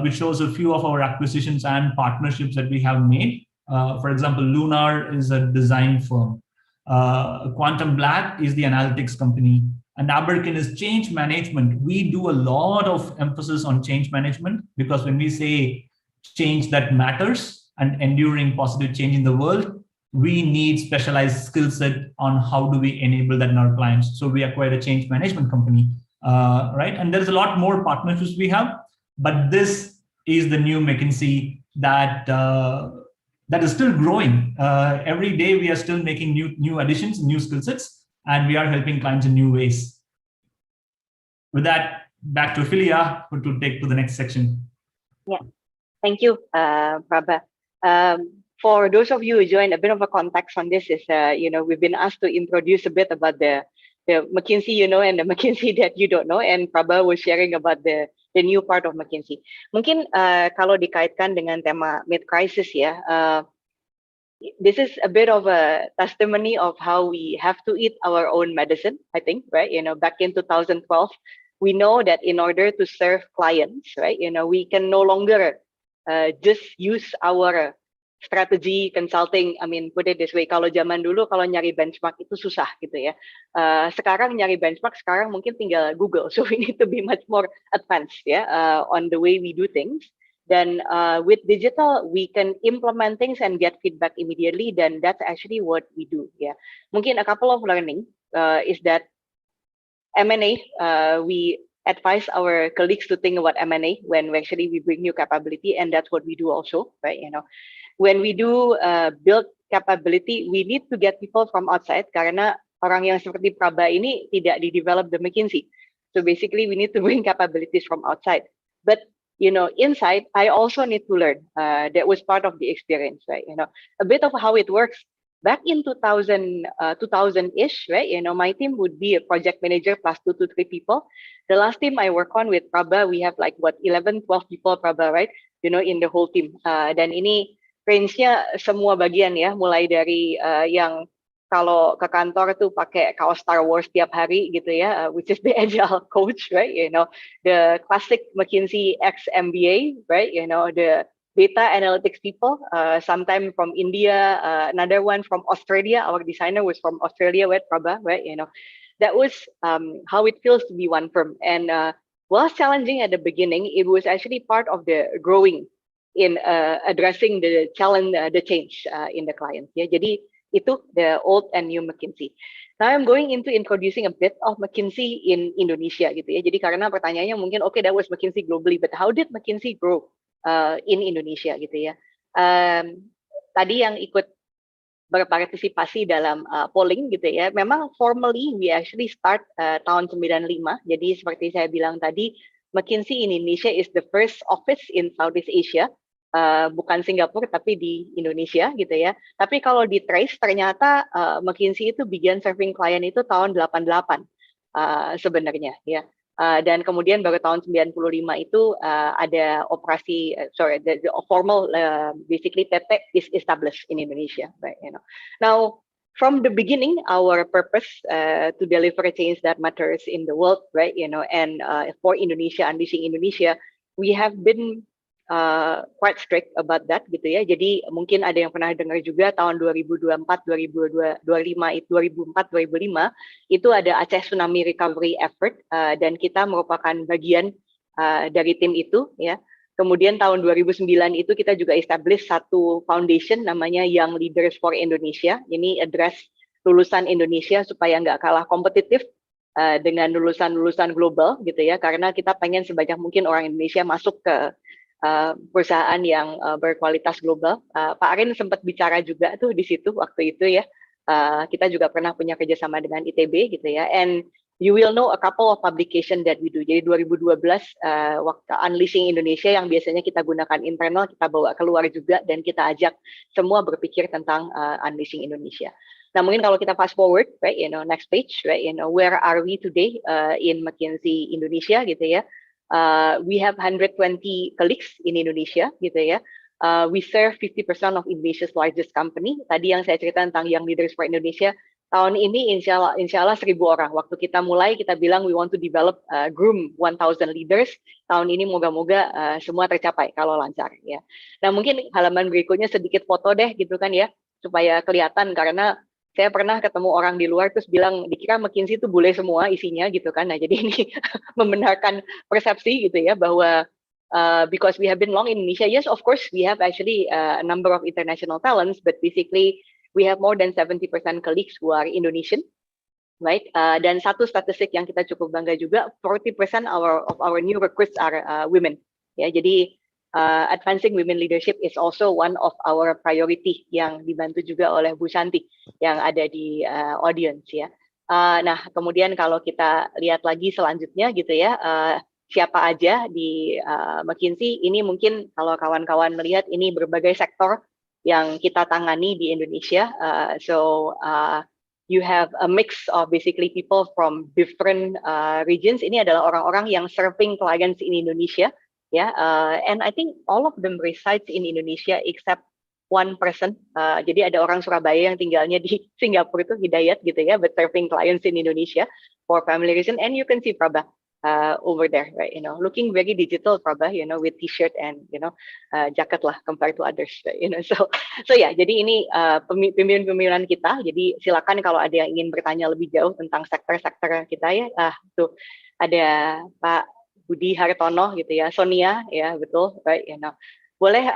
which shows a few of our acquisitions and partnerships that we have made. For example, Lunar is a design firm. Quantum Black is the analytics company, and Aberkin is change management. We do a lot of emphasis on change management, because when we say change that matters and enduring positive change in the world, we need specialized skill set on how do we enable that in our clients. So we acquired a change management company, right? And there's a lot more partnerships we have, but this is the new McKinsey that is still growing. Every day we are still making new additions, new skill sets, and we are helping clients in new ways. With that, back to Philia to take to the next section. Yeah, thank you, Prabha. For those of you who joined, a bit of a context on this is, we've been asked to introduce a bit about the McKinsey you know and the McKinsey that you don't know, and Prabha was sharing about the new part of McKinsey. Mungkin kalau dikaitkan dengan tema mid-crisis ya, this is a bit of a testimony of how we have to eat our own medicine, I think, right? Back in 2012, we know that in order to serve clients, right, we can no longer just use our strategy consulting. I mean, put it this way, kalau zaman dulu kalau nyari benchmark itu susah gitu ya. Sekarang nyari benchmark sekarang mungkin tinggal Google. So we need to be much more advanced on the way we do things. Then with digital, we can implement things and get feedback immediately. Then that's actually what we do. Yeah, mungkin a couple of learning is that M&A, we advise our colleagues to think about M&A when actually we bring new capability, and that's what we do also, right? When we do build capability, we need to get people from outside, karena orang yang seperti Prabha ini tidak di-develop the McKinsey. So basically, we need to bring capabilities from outside. But inside, I also need to learn. That was part of the experience, right? A bit of how it works. Back in 2000-ish, right? My team would be a project manager plus 2 to 3 people. The last team I work on with Prabha, we have like 11, 12 people, Prabha, right? In the whole team. Dan ini range-nya semua bagian ya, mulai dari yang kalau ke kantor tuh pakai kaos Star Wars tiap hari gitu ya, which is the agile coach, right? The classic McKinsey X MBA, right? The data analytics people, sometime from India, another one from Australia. Our designer was from Australia, with Prabha, right? That was how it feels to be one firm. And while challenging at the beginning, it was actually part of the growing in addressing the challenge, the change in the client. Ya, jadi itu the old and new McKinsey. Now I'm going into introducing a bit of McKinsey in Indonesia gitu ya. Jadi karena pertanyaannya mungkin okay, that was McKinsey globally, but how did McKinsey grow in Indonesia gitu ya? Tadi yang ikut berpartisipasi dalam polling gitu ya. Memang formally we actually start tahun 95. Jadi seperti saya bilang tadi, McKinsey in Indonesia is the first office in Southeast Asia. Bukan Singapura tapi di Indonesia gitu ya. Tapi kalau di trace ternyata McKinsey itu began serving klien itu tahun 88 sebenarnya ya. Dan kemudian baru tahun 95 itu ada operasi, the formal basically PT is established in Indonesia, right? You know. Now from the beginning, our purpose to deliver change that matters in the world, right? You know, and for Indonesia, unleashing Indonesia, we have been quite strict about that gitu ya. Jadi mungkin ada yang pernah dengar juga tahun 2024, 2025, 2004, 2005 itu ada Aceh Tsunami Recovery Effort dan kita merupakan bagian dari tim itu ya. Kemudian tahun 2009 itu kita juga establish satu foundation namanya Young Leaders for Indonesia. Ini address lulusan Indonesia supaya nggak kalah kompetitif dengan lulusan-lulusan global gitu ya. Karena kita pengen sebanyak mungkin orang Indonesia masuk ke perusahaan yang berkualitas global. Pak Arin sempat bicara juga tuh di situ waktu itu ya. Kita juga pernah punya kerjasama dengan ITB gitu ya. And you will know a couple of publication that we do. Jadi 2012 waktu Unleashing Indonesia yang biasanya kita gunakan internal, kita bawa keluar juga dan kita ajak semua berpikir tentang Unleashing Indonesia. Nah mungkin kalau kita fast forward, right, you know, next page, right, you know, where are we today in McKinsey Indonesia gitu ya. We have 120 colleagues in Indonesia gitu ya. We serve 50% of Indonesia's largest company. Tadi yang saya cerita tentang Young Leaders for Indonesia, tahun ini insya Allah 1.000 orang. Waktu kita mulai kita bilang we want to develop groom 1,000 leaders. Tahun ini moga-moga semua tercapai kalau lancar ya. Nah mungkin halaman berikutnya sedikit foto deh gitu kan ya, supaya kelihatan karena saya pernah ketemu orang di luar terus bilang dikira McKinsey itu bule semua isinya gitu kan. Nah jadi ini membenarkan persepsi gitu ya bahwa because we have been long in Indonesia, yes of course we have actually a number of international talents, but basically we have more than 70% colleagues who are Indonesian, right? Dan satu statistik yang kita cukup bangga juga, 40% of our new recruits are women. Ya jadi advancing women leadership is also one of our priority yang dibantu juga oleh Bu Santi yang ada di audience ya. Nah kemudian kalau kita lihat lagi selanjutnya gitu ya, siapa aja di McKinsey ini mungkin kalau kawan-kawan melihat ini berbagai sektor yang kita tangani di Indonesia. You have a mix of basically people from different regions. Ini adalah orang-orang yang serving clients in Indonesia. Ya, and I think all of them resides in Indonesia except one person. Jadi ada orang Surabaya yang tinggalnya di Singapura itu Hidayat gitu ya, but serving clients in Indonesia for family reason. And you can see Prabha over there, right? You know, looking very digital, Prabha, you know, with t-shirt and you know jacket lah compared to others, right? You know. So ya, jadi ini pemimpinan kita. Jadi silakan kalau ada yang ingin bertanya lebih jauh tentang sektor-sektor kita ya. Tuh ada Pak Budi Hartono gitu ya, Sonia ya betul, right? You know. Boleh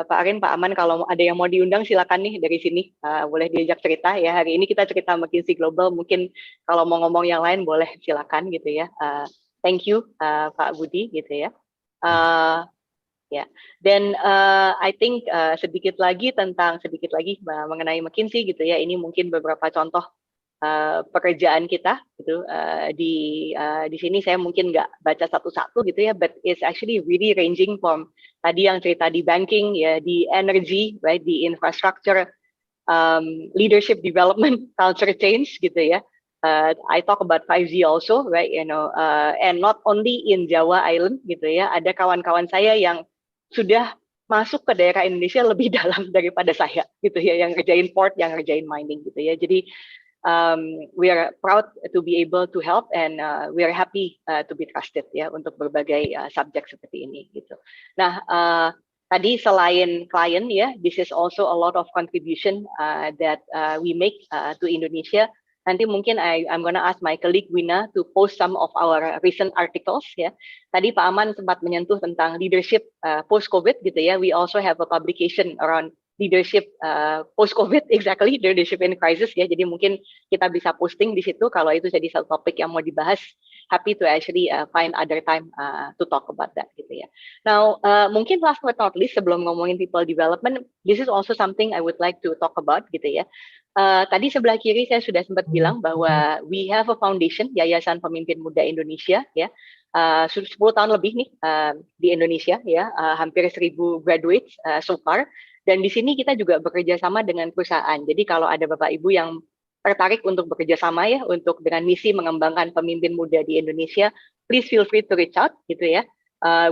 Pak Arin, Pak Aman kalau ada yang mau diundang silakan nih dari sini, boleh diajak cerita ya. Hari ini kita cerita McKinsey Global, mungkin kalau mau ngomong yang lain boleh silakan gitu ya. Thank you Pak Budi gitu ya. Ya, dan I think sedikit lagi mengenai McKinsey gitu ya. Ini mungkin beberapa contoh pekerjaan kita gitu. Di sini saya mungkin nggak baca satu-satu gitu ya, but it's actually really ranging from tadi yang cerita di banking ya, di energy, right, di infrastructure, leadership development, culture change gitu ya. I talk about 5G also, right, you know, and not only in Jawa Island gitu ya. Ada kawan-kawan saya yang sudah masuk ke daerah Indonesia lebih dalam daripada saya gitu ya, yang ngerjain port, yang ngerjain mining gitu ya. Jadi we are proud to be able to help and we are happy to be trusted ya untuk berbagai subjek seperti ini gitu. Nah tadi selain klien ya, this is also a lot of contribution that we make to Indonesia. Nanti mungkin I'm gonna ask my colleague Wina to post some of our recent articles ya. Tadi Pak Aman sempat menyentuh tentang leadership post-COVID gitu ya. We also have a publication around leadership post-COVID, exactly, leadership in crisis ya. Jadi mungkin kita bisa posting di situ kalau itu jadi satu topik yang mau dibahas. Happy to actually find other time to talk about that gitu ya. Now, mungkin last but not least sebelum ngomongin people development, this is also something I would like to talk about gitu ya. Tadi sebelah kiri saya sudah sempat bilang bahwa we have a foundation, Yayasan Pemimpin Muda Indonesia ya. 10 tahun lebih nih di Indonesia ya, hampir 1.000 graduates so far. Dan di sini kita juga bekerja sama dengan perusahaan. Jadi kalau ada Bapak Ibu yang tertarik untuk bekerja sama ya, untuk dengan misi mengembangkan pemimpin muda di Indonesia, please feel free to reach out gitu ya.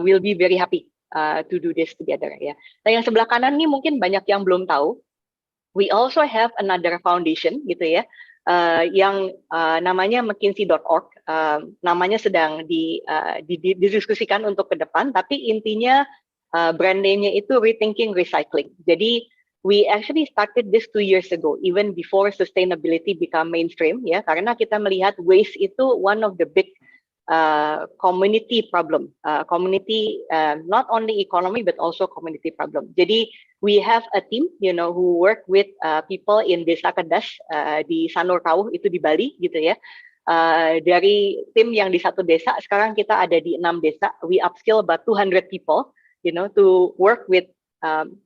We'll be very happy to do this together ya. Nah yang sebelah kanan nih mungkin banyak yang belum tahu. We also have another foundation gitu ya, yang namanya McKinsey.org. Namanya sedang didiskusikan untuk ke depan, tapi intinya brand name-nya itu Rethinking Recycling. Jadi we actually started this 2 years ago, even before sustainability become mainstream ya, karena kita melihat waste itu one of the big community problem, not only economy but also community problem. Jadi we have a team, you know, who work with people in Desa Kedas di Sanur Kauh itu di Bali gitu ya. Dari tim yang di satu desa, sekarang kita ada di 6 desa. We upskill about 200 people, you know, to work with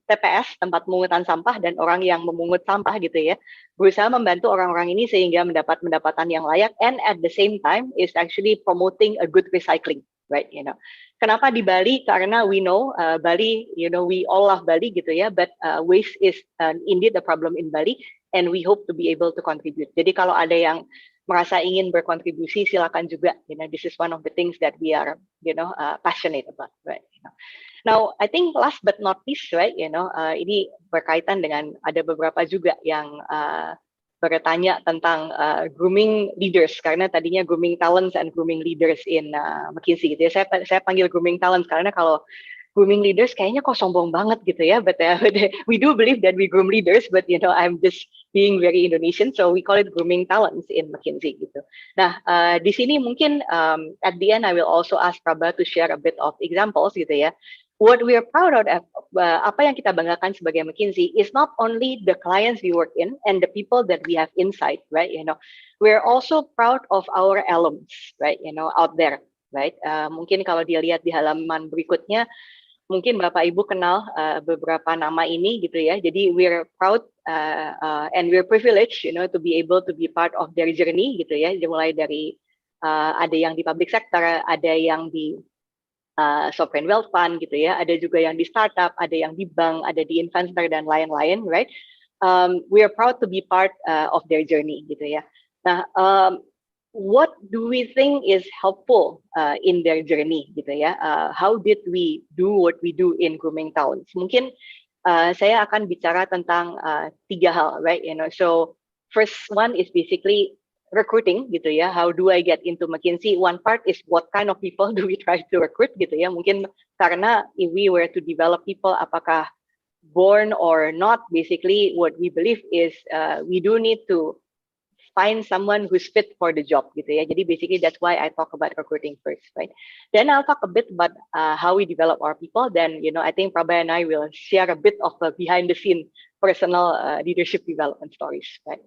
TPS, tempat pemungutan sampah, dan orang yang memungut sampah gitu ya, berusaha membantu orang-orang ini sehingga mendapat pendapatan yang layak, and at the same time is actually promoting a good recycling, right? You know, kenapa di Bali? Karena we know Bali, you know, we all love Bali gitu ya, but waste is indeed a problem in Bali, and we hope to be able to contribute. Jadi kalau ada yang merasa ingin berkontribusi, silakan juga. You know, this is one of the things that we are, you know, passionate about, right? You know. Now, I think last but not least, right, you know, ini berkaitan dengan ada beberapa juga yang bertanya tentang grooming leaders, karena tadinya grooming talents and grooming leaders in McKinsey gitu ya. Saya panggil grooming talents karena kalau grooming leaders kayaknya kok sombong banget gitu ya, but we do believe that we groom leaders, but you know, I'm just being very Indonesian, so we call it grooming talents in McKinsey gitu. Nah, di sini mungkin at the end I will also ask Prabha to share a bit of examples gitu ya. What we are proud of, apa yang kita banggakan sebagai McKinsey is not only the clients we work in and the people that we have inside, right? You know, we're also proud of our alums, right? You know, out there, right? Mungkin kalau dilihat di halaman berikutnya, mungkin Bapak Ibu kenal beberapa nama ini gitu ya. Jadi we're proud and we're privileged, you know, to be able to be part of their journey gitu ya. Mulai dari ada yang di public sector, ada yang di sovereign wealth fund gitu ya, ada juga yang di startup, ada yang di bank, ada di investor dan lain-lain, right? We are proud to be part of their journey gitu ya. Nah, what do we think is helpful in their journey gitu ya? How did we do what we do in grooming talents? Mungkin saya akan bicara tentang 3 hal, right? You know, so first one is basically recruiting gitu ya. How do I get into McKinsey? One part is what kind of people do we try to recruit gitu ya. Mungkin karena if we were to develop people, apakah born or not, basically what we believe is we do need to find someone who's fit for the job gitu ya. Jadi basically that's why I talk about recruiting first, right? Then I'll talk a bit about how we develop our people. Then, you know, I think Prabha and I will share a bit of behind the scene personal leadership development stories, right?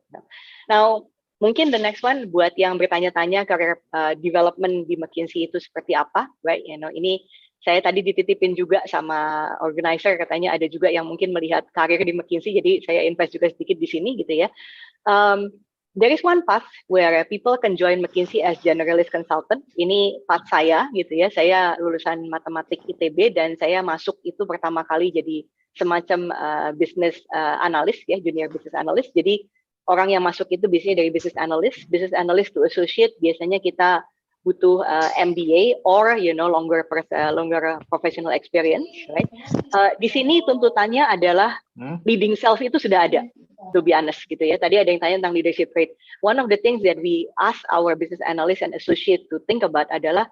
Now, mungkin the next one buat yang bertanya-tanya career development di McKinsey itu seperti apa, right? You know, ini saya tadi dititipin juga sama organizer, katanya ada juga yang mungkin melihat karir di McKinsey, jadi saya invest juga sedikit di sini gitu ya. There is one path where people can join McKinsey as generalist consultant. Ini path saya gitu ya. Saya lulusan matematik ITB dan saya masuk itu pertama kali jadi semacam business analyst ya, junior business analyst. Jadi orang yang masuk itu biasanya dari business analyst to associate, biasanya kita butuh MBA or you know longer professional experience, right? Di sini tuntutannya adalah leading self itu sudah ada, to be honest gitu ya. Tadi ada yang tanya tentang leadership trait. One of the things that we ask our business analyst and associate to think about adalah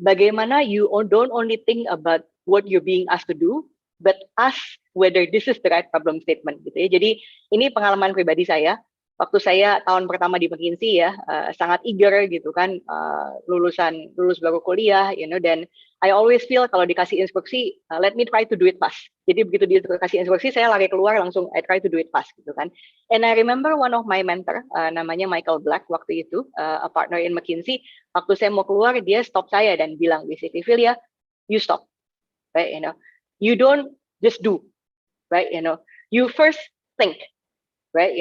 bagaimana you don't only think about what you're being asked to do, but ask whether this is the right problem statement gitu ya. Jadi ini pengalaman pribadi saya. waktu saya tahun pertama di McKinsey ya, sangat eager gitu kan, lulus baru kuliah, dan I always feel kalau dikasih instruksi, let me try to do it fast. Jadi begitu dikasih instruksi, saya lari keluar langsung I try to do it fast gitu kan. And I remember one of my mentor, namanya Michael Black waktu itu, a partner in McKinsey. Waktu saya mau keluar, dia stop saya dan bilang basically, Philia, you stop, right? You don't just do, right? You first think, right?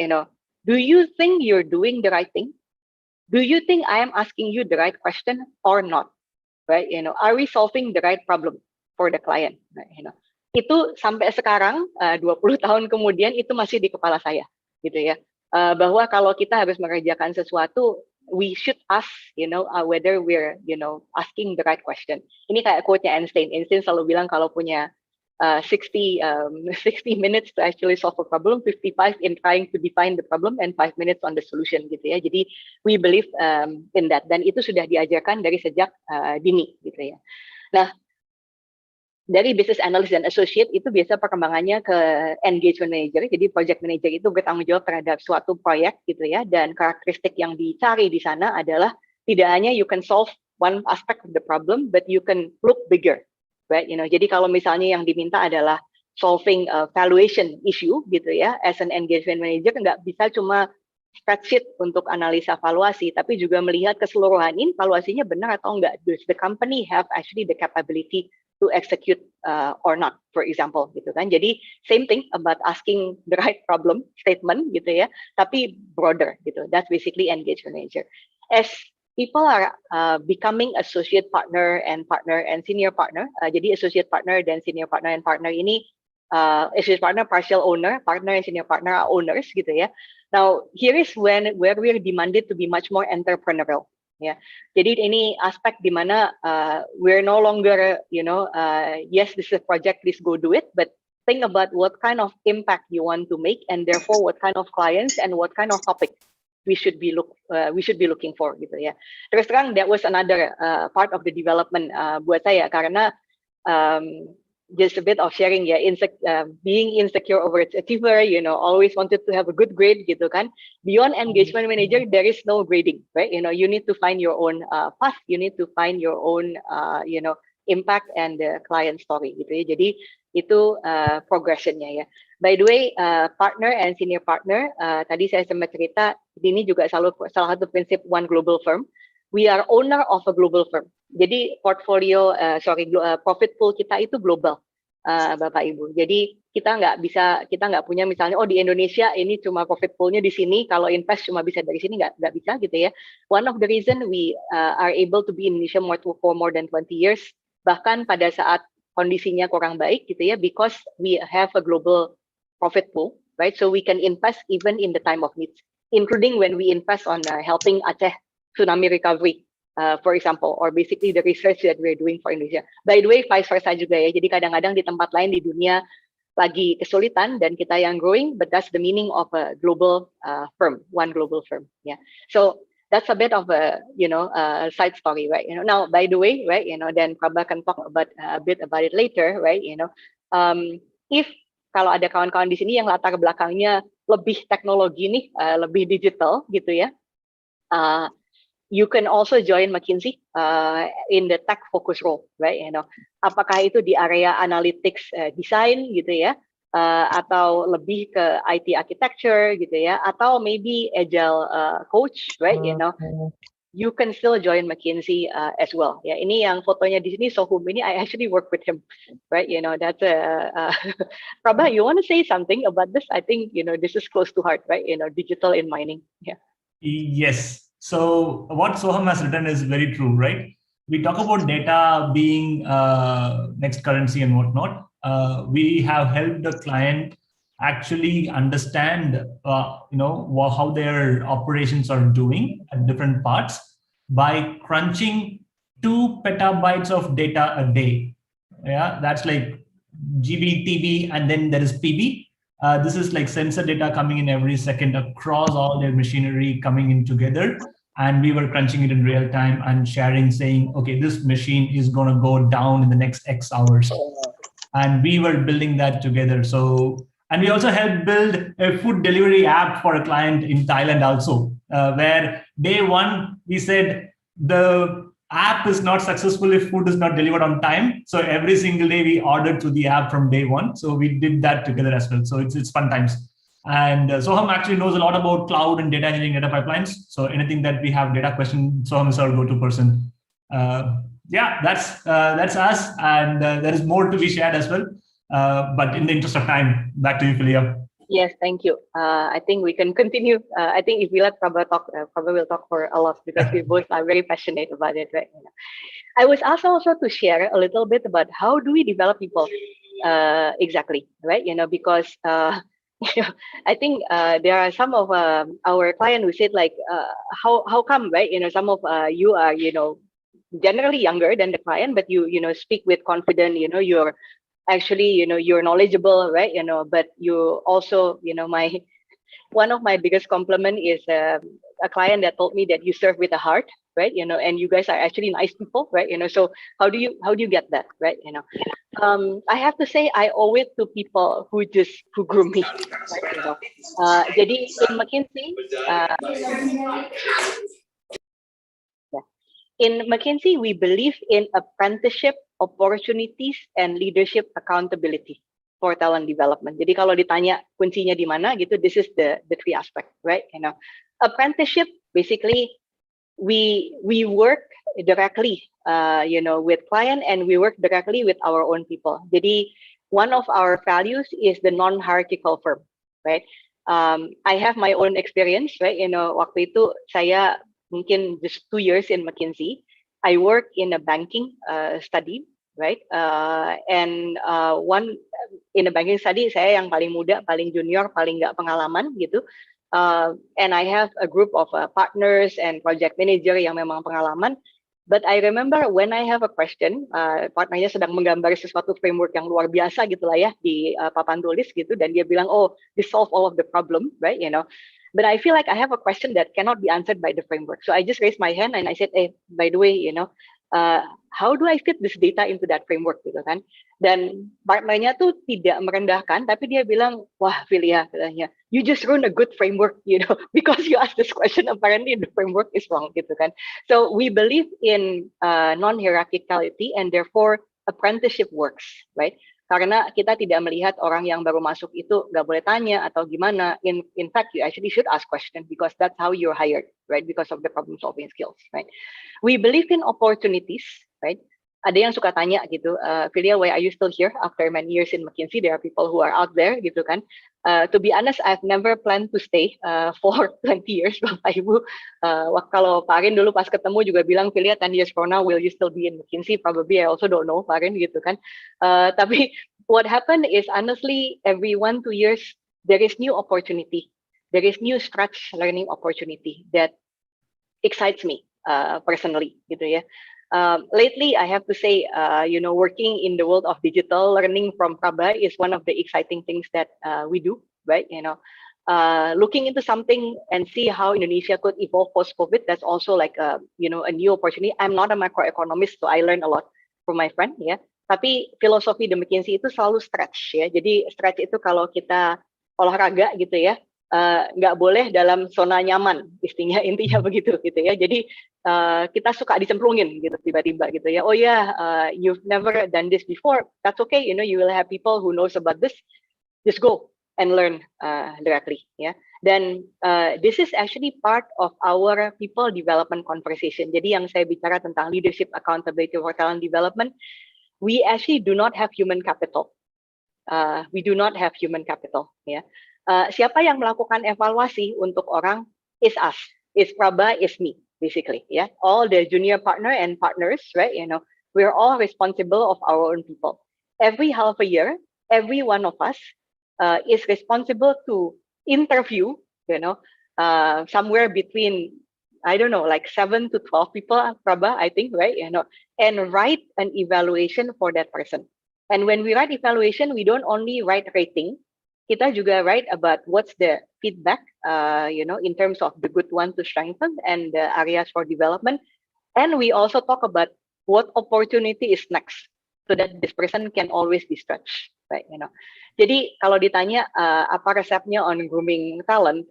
Do you think you're doing the right thing? Do you think I am asking you the right question or not? Right? Are we solving the right problem for the client? Right? Itu sampai sekarang 20 tahun kemudian itu masih di kepala saya, gitu ya. Bahwa kalau kita harus mengerjakan sesuatu, we should ask, whether we're, asking the right question. Ini kayak quote-nya Einstein. Einstein selalu bilang kalau punya 60 minutes to actually solve a problem, 55 in trying to define the problem, and 5 minutes on the solution gitu ya. Jadi we believe in that, dan itu sudah diajarkan dari sejak dini gitu ya. Nah, dari business analyst dan associate itu biasa perkembangannya ke engagement manager. Jadi project manager itu bertanggung jawab terhadap suatu proyek gitu ya, dan karakteristik yang dicari di sana adalah tidak hanya you can solve one aspect of the problem, but you can look bigger. Right, jadi kalau misalnya yang diminta adalah solving a valuation issue gitu ya, as an engagement manager nggak bisa cuma spreadsheet untuk analisa valuasi, tapi juga melihat keseluruhan ini valuasinya benar atau enggak. Does the company have actually the capability to execute or not, for example, gitu kan. Jadi same thing about asking the right problem statement gitu ya, tapi broader gitu. That's basically engagement manager. As people are becoming associate partner and senior partner. Jadi associate partner dan senior partner and partner ini, associate partner partial owner, partner and senior partner are owners gitu ya. Now here is where we are demanded to be much more entrepreneurial. Ya, jadi ini aspek di mana we're no longer, yes, this is a project, please go do it, but think about what kind of impact you want to make, and therefore what kind of clients and what kind of topic we should be looking for gitu ya. Terus terang that was another part of the development buat saya, karena just a bit of sharing ya, being insecure over its achiever, always wanted to have a good grade gitu kan. Beyond engagement manager, there is no grading, right? You need to find your own path, you need to find your own impact and the client story gitu ya. Jadi itu progressionnya ya. By the way, partner and senior partner, tadi saya sempat cerita, ini juga salah satu prinsip one global firm. We are owner of a global firm. Jadi portfolio, profit pool kita itu global, Bapak Ibu. Jadi kita nggak punya misalnya, oh di Indonesia ini cuma profit poolnya di sini, kalau invest cuma bisa dari sini, nggak bisa gitu ya. One of the reason we are able to be in Indonesia for more than 20 years, bahkan pada saat kondisinya kurang baik gitu ya, because we have a global profit pool, right? So we can invest even in the time of needs, including when we invest on helping Aceh tsunami recovery, for example, or basically the research that we're doing for Indonesia. By the way, vice versa juga ya. Jadi kadang-kadang di tempat lain di dunia lagi kesulitan dan kita yang growing, but that's the meaning of a global firm, one global firm. Yeah. So that's a bit of a side story, right? Now by the way, right? Then Prabha can talk about a bit about it later, right? If kalau ada kawan-kawan di sini yang latar belakangnya lebih teknologi nih, lebih digital gitu ya, you can also join McKinsey in the tech focus role, right? Apakah itu di area analytics design gitu ya, atau lebih ke IT architecture gitu ya, atau maybe agile coach, right? You can still join McKinsey as well. Ya, ini yang fotonya di sini Sohum ini, I actually work with him, right? That's Prabha, you want to say something about this? I think this is close to heart, right? Digital in mining. Yeah. Yes. So what Soham has written is very true, right? We talk about data being next currency and whatnot. We have helped the client actually understand, how their operations are doing at different parts by crunching 2 petabytes of data a day. Yeah, that's like GB, TB, and then there is PB. This is like sensor data coming in every second across all their machinery coming in together. And we were crunching it in real time and sharing, saying, okay, this machine is going to go down in the next X hours. And we were building that together. So And we also helped build a food delivery app for a client in Thailand also, where day one, we said the app is not successful if food is not delivered on time. So every single day we ordered through the app from day one. So we did that together as well. So it's fun times. And Soham actually knows a lot about cloud and data engineering, data pipelines. So anything that we have data question, Soham is our go-to person. Yeah, that's us. And there is more to be shared as well. But in the interest of time, back to you, Philia. Yes, thank you. I think we can continue. I think if we let Prabha talk, Prabha will talk for a lot because we both are very passionate about it, right? I was asked also to share a little bit about how do we develop people exactly, right? Because I think there are some of our clients who said like, how come, right? Some of you are, generally younger than the client, but you speak with confidence. You're actually, you're knowledgeable, right? But you also, one of my biggest compliment is a client that told me that you serve with a heart, right? And you guys are actually nice people, right? So how do you get that, right? I have to say I owe it to people who groom me, right? Jadi in McKinsey, in McKinsey, we believe in apprenticeship, opportunities, and leadership accountability for talent development. Jadi kalau ditanya kuncinya di mana gitu, this is the three aspect, right? Apprenticeship, basically, we work directly, with client, and we work directly with our own people. Jadi one of our values is the non-hierarchical firm, right? I have my own experience, right? Waktu itu saya mungkin just 2 years in McKinsey. I work in a banking study, right? And one in a banking study, saya yang paling muda, paling junior, paling nggak pengalaman gitu. And I have a group of partners and project manager yang memang pengalaman. But I remember when I have a question, partnernya sedang menggambar sesuatu framework yang luar biasa gitulah ya di papan tulis gitu, dan dia bilang, oh, this solve all of the problem, right? But I feel like I have a question that cannot be answered by the framework. So I just raised my hand and I said, hey, by the way, how do I fit this data into that framework gitu kan? Dan partnernya tuh tidak merendahkan, tapi dia bilang, wah Philia, you just run a good framework, because you asked this question, apparently the framework is wrong gitu kan. So we believe in non-hierarchicality and therefore apprenticeship works, right? Karena kita tidak melihat orang yang baru masuk itu nggak boleh tanya atau gimana. In fact, you actually should ask questions because that's how you're hired, right? Because of the problem solving skills, right? We believe in opportunities, right? Ada yang suka tanya gitu, Philia, why are you still here after many years in McKinsey? There are people who are out there gitu kan. To be honest, I've never planned to stay for 20 years, Bapak Ibu. Kalau Pak Arin dulu pas ketemu juga bilang, Philia, 10 years from now, will you still be in McKinsey? Probably, I also don't know, Pak Arin gitu kan. Tapi what happened is, honestly, every 1-2 years, there is new opportunity. There is new stretch learning opportunity that excites me personally gitu ya. Lately, I have to say, working in the world of digital learning from Prabha is one of the exciting things that we do, right? Looking into something and see how Indonesia could evolve post-COVID, that's also like a new opportunity. I'm not a macroeconomist, so I learned a lot from my friend, ya. Tapi filosofi The McKinsey itu selalu stretch, ya. Jadi stretch itu kalau kita olahraga gitu ya, nggak boleh dalam zona nyaman, intinya begitu gitu ya. Jadi kita suka dicemplungin gitu tiba-tiba gitu ya. Oh ya, you've never done this before, that's okay, you will have people who knows about this, just go and learn directly ya. Dan this is actually part of our people development conversation. Jadi yang saya bicara tentang leadership accountability for talent development, we actually do not have human capital. We do not have human capital ya. Siapa yang melakukan evaluasi untuk orang is us, is Prabha, is me, basically, yeah. All the junior partner and partners, right? We're all responsible of our own people. Every half a year, every one of us is responsible to interview, somewhere between, I don't know, like 7 to 12 people, Prabha, I think, right? And write an evaluation for that person. And when we write evaluation, we don't only write rating. Kita juga write about what's the feedback, in terms of the good one to strengthen and the areas for development. And we also talk about what opportunity is next so that this person can always be stretched. right? Jadi kalau ditanya apa resepnya on grooming talent,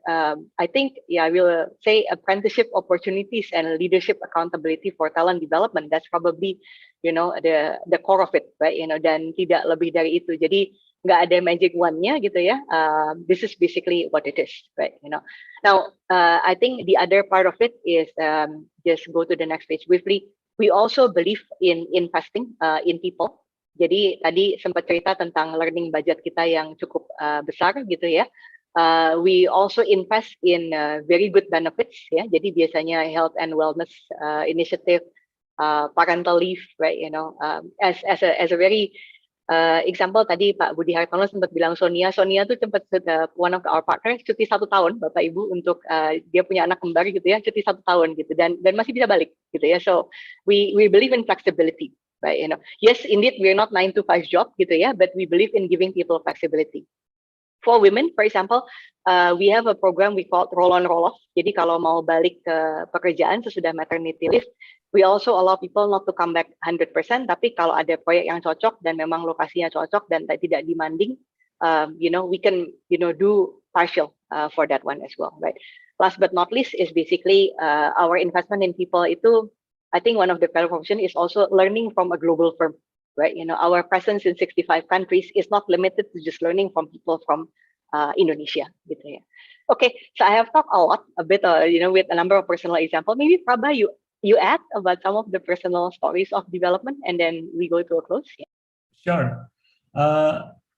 I think I will say apprenticeship opportunities and leadership accountability for talent development. That's probably the core of it, right? Dan tidak lebih dari itu. Jadi nggak ada magic wand-nya gitu ya. This is basically what it is, right? Now I think the other part of it is just go to the next page briefly. We also believe in investing in people. Jadi tadi sempat cerita tentang learning budget kita yang cukup besar gitu ya. We also invest in very good benefits ya. Jadi biasanya health and wellness initiative, parental leave, right? As a very example tadi Pak Budi Hartono sempat bilang Sonia tuh sempat one of our partners cuti 1 tahun Bapak Ibu untuk dia punya anak kembar gitu ya, cuti 1 tahun gitu dan masih bisa balik gitu ya. So we believe in flexibility. Right, yes, indeed, we're not 9 to 5 job gitu ya, but we believe in giving people flexibility. For women, for example, we have a program we call roll on roll off. Jadi kalau mau balik ke pekerjaan sesudah maternity leave, we also allow people not to come back 100%. Tapi kalau ada proyek yang cocok dan memang lokasinya cocok dan tidak demanding, we can do partial for that one as well, right? Last but not least is basically our investment in people itu. I think one of the value proposition is also learning from a global firm, right? Our presence in 65 countries is not limited to just learning from people from Indonesia, gitu ya. Okay, so I have talked a bit, with a number of personal examples. Maybe Prabha, you add about some of the personal stories of development, and then we go to a close. Yeah. Sure.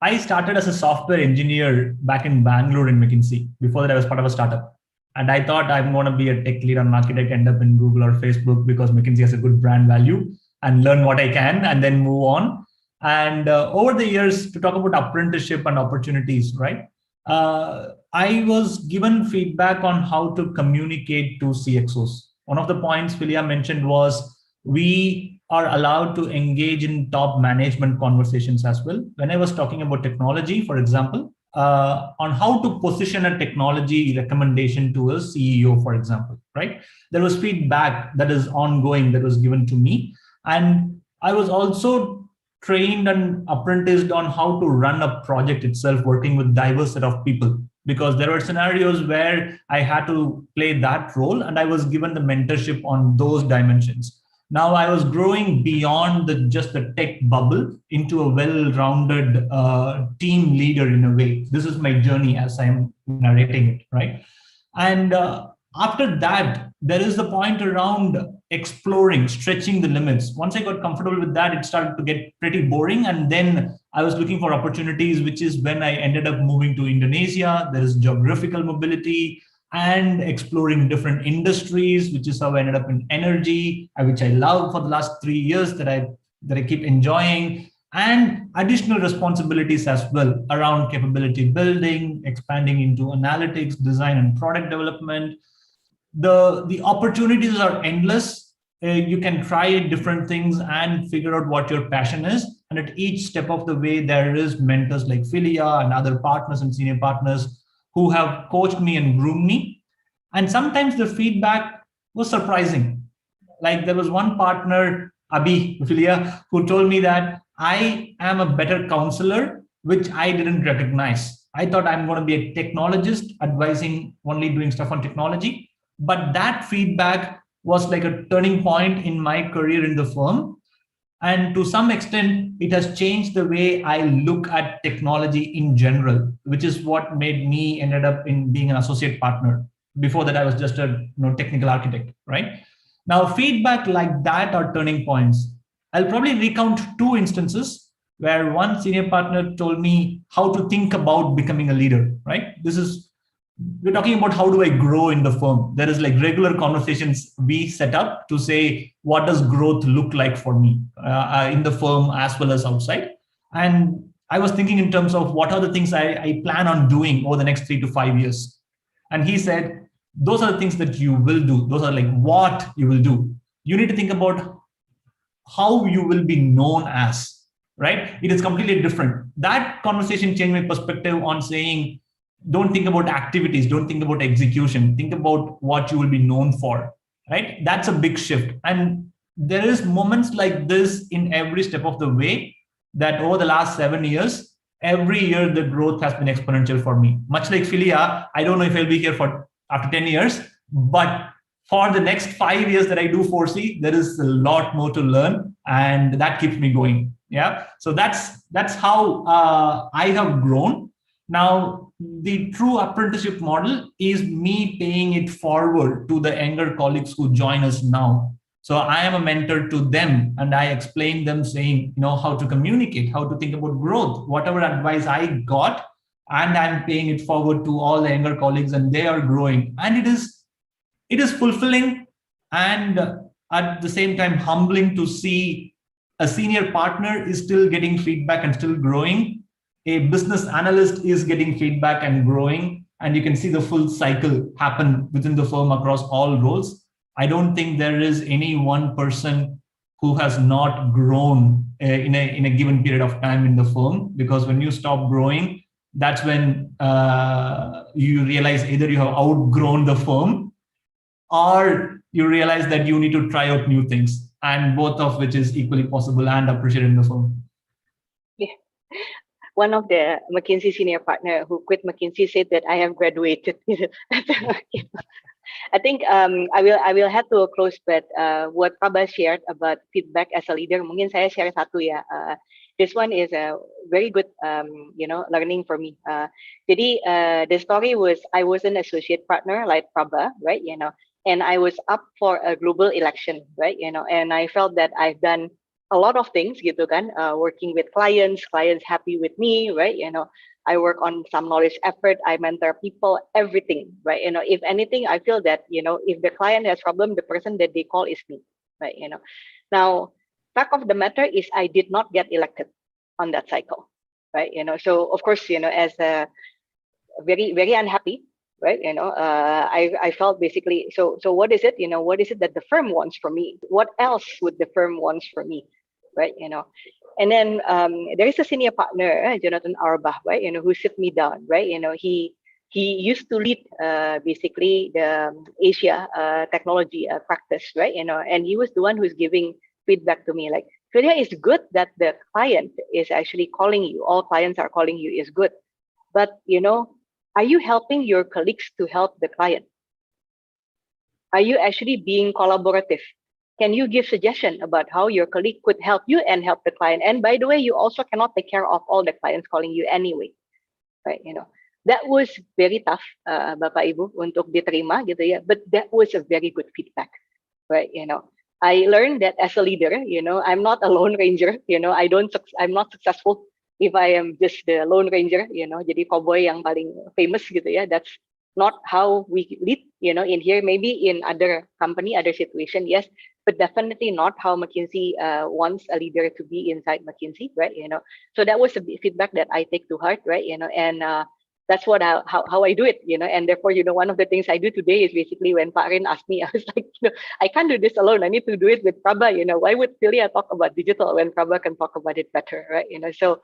I started as a software engineer back in Bangalore in McKinsey. Before that, I was part of a startup. And I thought I'm going to be a tech lead or an architect, end up in Google or Facebook because McKinsey has a good brand value and learn what I can and then move on. And over the years, to talk about apprenticeship and opportunities, right? I was given feedback on how to communicate to CXOs. One of the points Philia mentioned was we are allowed to engage in top management conversations as well. When I was talking about technology, for example, on how to position a technology recommendation to a CEO, for example, right? There was feedback that is ongoing that was given to me. And I was also trained and apprenticed on how to run a project itself, working with diverse set of people, because there were scenarios where I had to play that role and I was given the mentorship on those dimensions. Now I was growing beyond just the tech bubble into a well-rounded team leader in a way. This is my journey as I'm narrating it, right? And after that, there is the point around exploring, stretching the limits. Once I got comfortable with that, it started to get pretty boring. And then I was looking for opportunities, which is when I ended up moving to Indonesia. There is geographical mobility and exploring different industries, which is how I ended up in energy, which I love for the last 3 years that I keep enjoying, and additional responsibilities as well around capability building, expanding into analytics, design, and product development. The opportunities are endless. You can try different things and figure out what your passion is. And at each step of the way, there is mentors like Philia and other partners and senior partners who have coached me and groomed me. And sometimes the feedback was surprising. Like there was one partner, Abhi, Philia, who told me that I am a better counselor, which I didn't recognize. I thought I'm going to be a technologist advising only doing stuff on technology. But that feedback was like a turning point in my career in the firm. And to some extent, it has changed the way I look at technology in general, which is what made me ended up in being an associate partner. Before that, I was just a technical architect, right? Now, feedback like that are turning points. I'll probably recount 2 instances where one senior partner told me how to think about becoming a leader, right? We're talking about how do I grow in the firm. There is like regular conversations we set up to say, what does growth look like for me in the firm as well as outside? And I was thinking in terms of what are the things I plan on doing over the next 3 to 5 years. And he said, those are the things that you will do. Those are like what you will do. You need to think about how you will be known as, right? It is completely different. That conversation changed my perspective on saying, don't think about activities, don't think about execution, think about what you will be known for, right? That's a big shift. And there is moments like this in every step of the way that over the last 7 years, every year the growth has been exponential for me. Much like Philia, I don't know if I'll be here for after 10 years, but for the next 5 years that I do foresee, there is a lot more to learn, and that keeps me going. Yeah, so that's how I have grown. Now, the true apprenticeship model is me paying it forward to the younger colleagues who join us now. So I am a mentor to them, and I explain them saying, how to communicate, how to think about growth, whatever advice I got, and I'm paying it forward to all the younger colleagues, and they are growing. And it is fulfilling and at the same time humbling to see a senior partner is still getting feedback and still growing. A business analyst is getting feedback and growing, and you can see the full cycle happen within the firm across all roles. I don't think there is any one person who has not grown in a given period of time in the firm, because when you stop growing, that's when you realize either you have outgrown the firm or you realize that you need to try out new things, and both of which is equally possible and appreciated in the firm. Yeah. One of the McKinsey senior partner who quit McKinsey said that I have graduated. I think I will have to close, but what Prabha shared about feedback as a leader, mungkin saya share satu ya. This one is a very good learning for me. Jadi the story was I was an associate partner like Prabha, right? And I was up for a global election, right? And I felt that I've done a lot of things, gitu kan, working with clients happy with me, right? I work on some knowledge effort, I mentor people, everything, right? If anything, I feel that, if the client has problem, the person that they call is me, right? Now, fact of the matter is I did not get elected on that cycle, right? So of course, as a very, very unhappy, right? I felt basically, so what is it? What is it that the firm wants from me? What else would the firm wants from me, right? And then there is a senior partner, Jonathan Arbah, right? Who sit me down, right? He used to lead basically the Asia technology practice, right? And he was the one who's giving feedback to me, like, Philia, it's good that the client is actually calling you. All clients are calling you is good, but are you helping your colleagues to help the client? Are you actually being collaborative? Can you give suggestion about how your colleague could help you and help the client? And by the way, you also cannot take care of all the clients calling you anyway, right? That was very tough, Bapak Ibu, untuk diterima gitu ya. But that was a very good feedback, right? I learned that as a leader, I'm not a lone ranger. I'm not successful if I am just the lone ranger, jadi cowboy yang paling famous gitu ya. That's not how we lead, in here, maybe in other company, other situation, yes, but definitely not how McKinsey wants a leader to be inside McKinsey, right? So that was a feedback that I take to heart, right? And that's what how I do it, and therefore, one of the things I do today is basically when Pak Rin asked me, I was like, I can't do this alone. I need to do it with Prabha. Why would Philia talk about digital when Prabha can talk about it better, right? So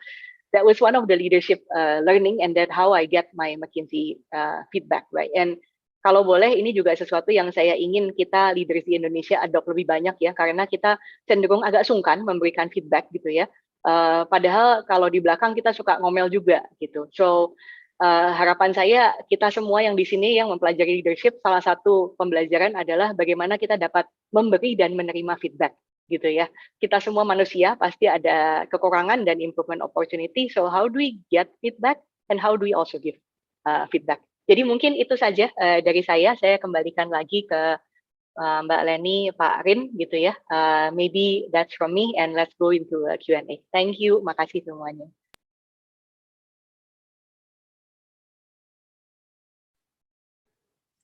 that was one of the leadership learning, and that how I get my McKinsey feedback, right? And kalau boleh, ini juga sesuatu yang saya ingin kita leaders di Indonesia adopt lebih banyak ya, karena kita cenderung agak sungkan memberikan feedback gitu ya. Padahal kalau di belakang kita suka ngomel juga gitu. So harapan saya kita semua yang di sini yang mempelajari leadership, salah satu pembelajaran adalah bagaimana kita dapat memberi dan menerima feedback gitu ya. Kita semua manusia pasti ada kekurangan dan improvement opportunity. So how do we get feedback and how do we also give feedback? Jadi mungkin itu saja dari saya kembalikan lagi ke Mbak Leni, Pak Rin gitu ya. Maybe that's from me, and let's go into a Q&A. Thank you, makasih semuanya.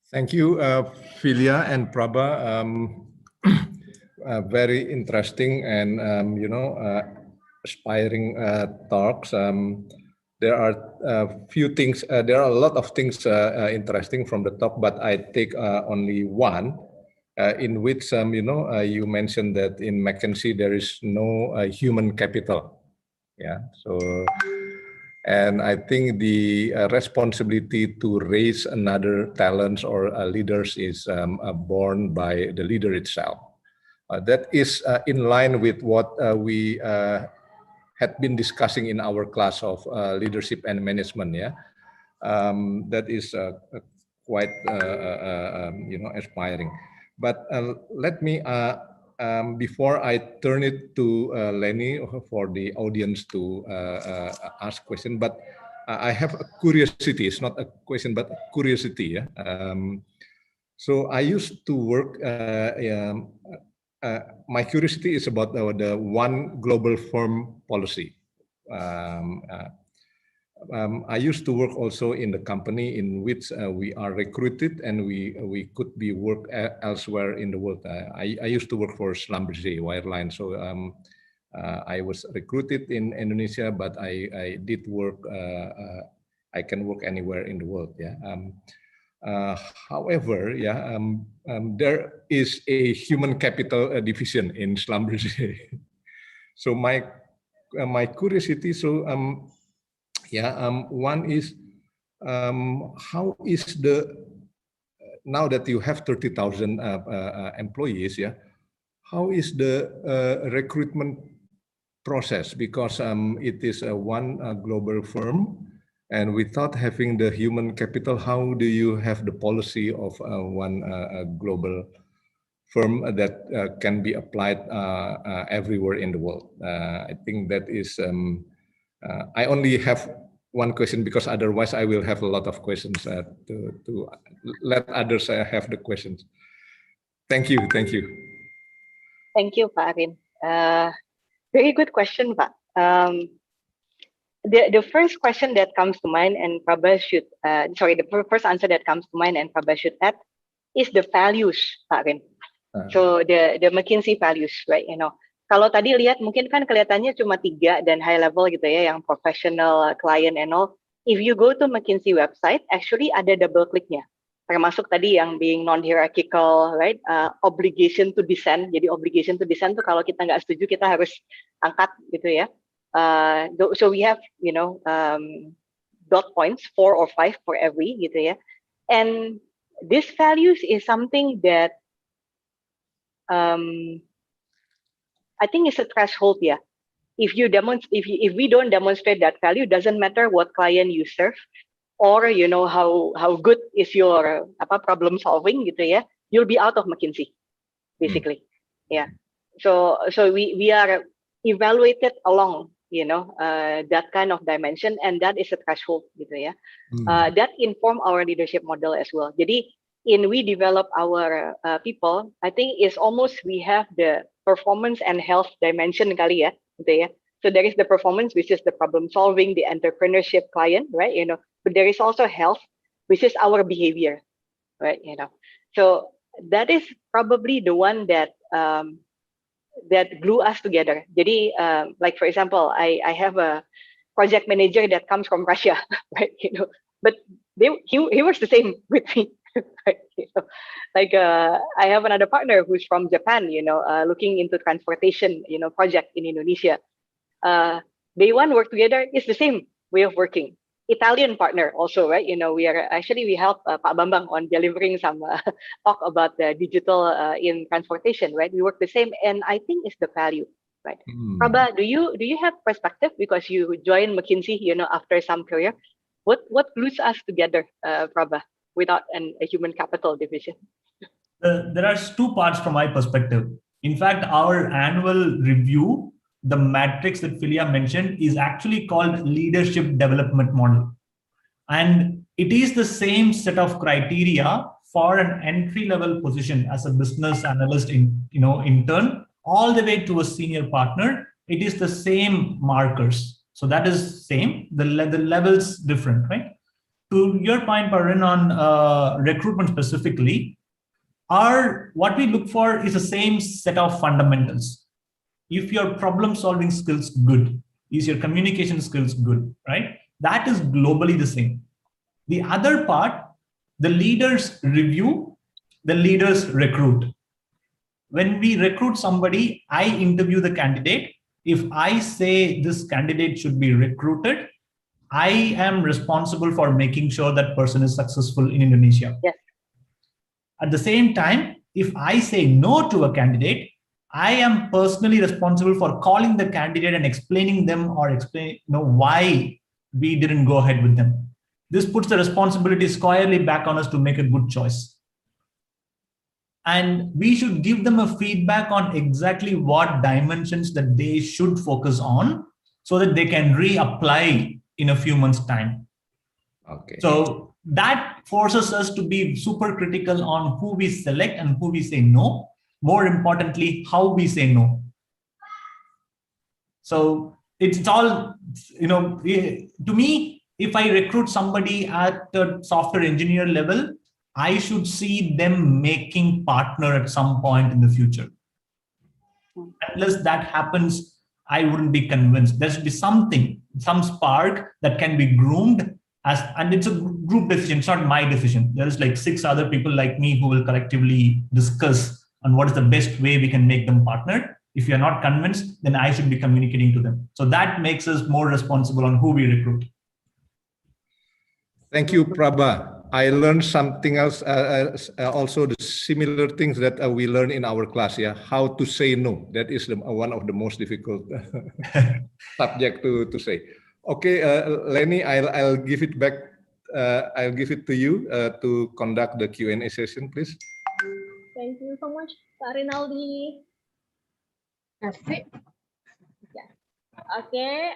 Thank you, Philia and Prabha. Very interesting and aspiring talks. There are few things. There are a lot of things interesting from the talk, but I take only one, in which you mentioned that in McKinsey there is no human capital. Yeah. So. And I think the responsibility to raise another talents or leaders is borne by the leader itself. That is in line with what we had been discussing in our class of leadership and management. Yeah, that is quite inspiring. But let me before I turn it to Lenny for the audience to ask question, but I have a curiosity. It's not a question, but a curiosity. Yeah. So I used to work. My curiosity is about the one global firm policy. I used to work also in the company in which we are recruited and we could be work elsewhere in the world. I used to work for Schlumberger Wireline, so I was recruited in Indonesia, but I did work. I can work anywhere in the world. Yeah. However, yeah, there is a human capital division in Schlumberger. So my curiosity. So one is how is now that you have 30,000 employees, yeah, how is the recruitment process? Because it is one global firm, and without having the human capital, how do you have the policy of one global firm that can be applied everywhere in the world? I think that is. I only have one question because otherwise I will have a lot of questions to let others have the questions. Thank you. Thank you. Thank you, Pak Arin. Very good question, Pak. The first question that comes to mind, and Prabha should, the first answer that comes to mind and Prabha should add is the values, Pak Arin. So the McKinsey values, right? You know, kalau tadi lihat mungkin kan kelihatannya cuma 3 dan high level gitu ya, yang professional, client and all. If you go to McKinsey website, actually ada double clicknya. Termasuk tadi yang being non-hierarchical, right? Obligation to dissent. Jadi obligation to dissent tuh kalau kita nggak setuju kita harus angkat gitu ya. So we have, you know, dot points 4 or 5 for every gitu ya. And this values is something that I think it's a threshold, yeah. If we don't demonstrate that value, doesn't matter what client you serve, or you know how good is your problem solving gitu ya, you'll be out of McKinsey, basically. Yeah. So we are evaluated along, you know, that kind of dimension, and that is a threshold gitu ya. That inform our leadership model as well. Jadi we develop our people, I think it's almost we have the performance and health dimension kali ya, gitu ya. So there is the performance, which is the problem solving, the entrepreneurship client, right? You know, but there is also health, which is our behavior, right? You know, so that is probably the one that that glue us together. Jadi, like for example, I have a project manager that comes from Russia, right? You know, but he works the same with me. Right, you know, like I have another partner who's from Japan, you know, looking into transportation, you know, project in Indonesia. Day one work together is the same way of working. Italian partner also, right? You know, we help Pak Bambang on delivering some talk about the digital in transportation, right? We work the same, and I think it's the value, right? Prabha, do you have perspective because you joined McKinsey, you know, after some career? What glues us together, Prabha? Without a human capital division? There are 2 parts from my perspective. In fact, our annual review, the matrix that Philia mentioned, is actually called leadership development model. And it is the same set of criteria for an entry-level position as a business analyst intern, all the way to a senior partner. It is the same markers. So that is same, the levels different, right? To your point, Parin, on recruitment specifically, what we look for is the same set of fundamentals. If your problem-solving skills good, is your communication skills good, right? That is globally the same. The other part, the leaders review, the leaders recruit. When we recruit somebody, I interview the candidate. If I say this candidate should be recruited, I am responsible for making sure that person is successful in Indonesia. Yes. At the same time, if I say no to a candidate, I am personally responsible for calling the candidate and explaining them or why we didn't go ahead with them. This puts the responsibility squarely back on us to make a good choice. And we should give them a feedback on exactly what dimensions that they should focus on so that they can reapply in a few months' time. Okay. So that forces us to be super critical on who we select and who we say no. More importantly, how we say no. So it's all, to me, if I recruit somebody at the software engineer level, I should see them making partner at some point in the future. Unless that happens, I wouldn't be convinced. There should be something, some spark that can be groomed and it's a group decision. It's not my decision. There is like 6 other people like me who will collectively discuss on what is the best way we can make them partner. If you're not convinced, then I should be communicating to them. So that makes us more responsible on who we recruit. Thank you, Prabha. I learned something else, also the similar things that we learn in our class. Yeah, how to say no. That is one of the most difficult subject to say. Okay, Lenny, I'll give it back. I'll give it to you to conduct the Q&A session, please. Thank you so much, Pak Rinaldi. Asik. Yeah. Okay,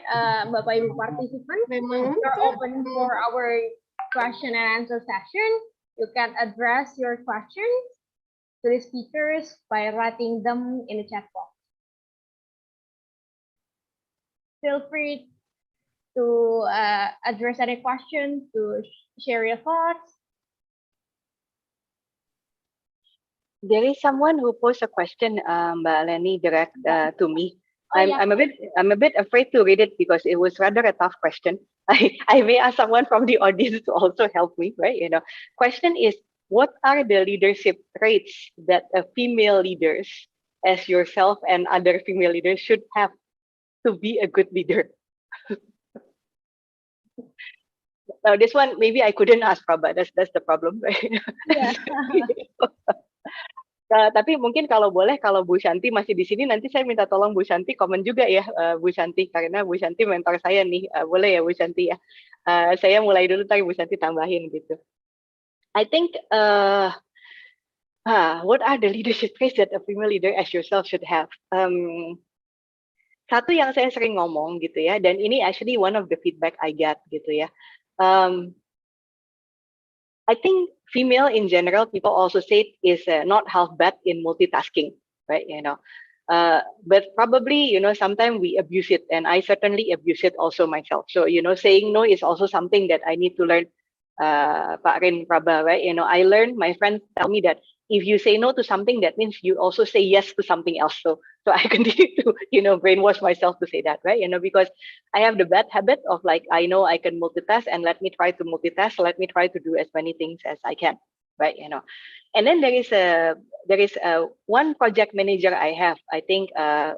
Bapak Ibu partisipan, we're open for our question and answer session. You can address your questions to the speakers by writing them in the chat box. Feel free to address any questions, to share your thoughts. There is someone who posed a question, Mbak Lenny, direct to me. I'm a bit afraid to read it because it was rather a tough question. I may ask someone from the audience to also help me, right? Question is, what are the leadership traits that a female leaders, as yourself and other female leaders, should have to be a good leader? Now this one maybe I couldn't ask Prabha. That's the problem, right? Yeah. Tapi mungkin kalau boleh, kalau Bu Shanti masih di sini, nanti saya minta tolong Bu Shanti komen juga ya, Bu Shanti, karena Bu Shanti mentor saya nih. Boleh ya Bu Shanti ya? Saya mulai dulu, ntar Bu Shanti tambahin gitu. I think, what are the leadership traits that a female leader as yourself should have? Satu yang saya sering ngomong gitu ya, dan ini actually one of the feedback I get gitu ya. I think female in general, people also say is not half bad in multitasking, right? But probably, sometimes we abuse it, and I certainly abuse it also myself. So, saying no is also something that I need to learn, Pak Rin, Prabha, right? I learned, my friends tell me that if you say no to something, that means you also say yes to something else. So I continue to, brainwash myself to say that, right? Because I have the bad habit of like, I know I can multitask, and let me try to multitask. Let me try to do as many things as I can, right? And then there is one project manager I have. I think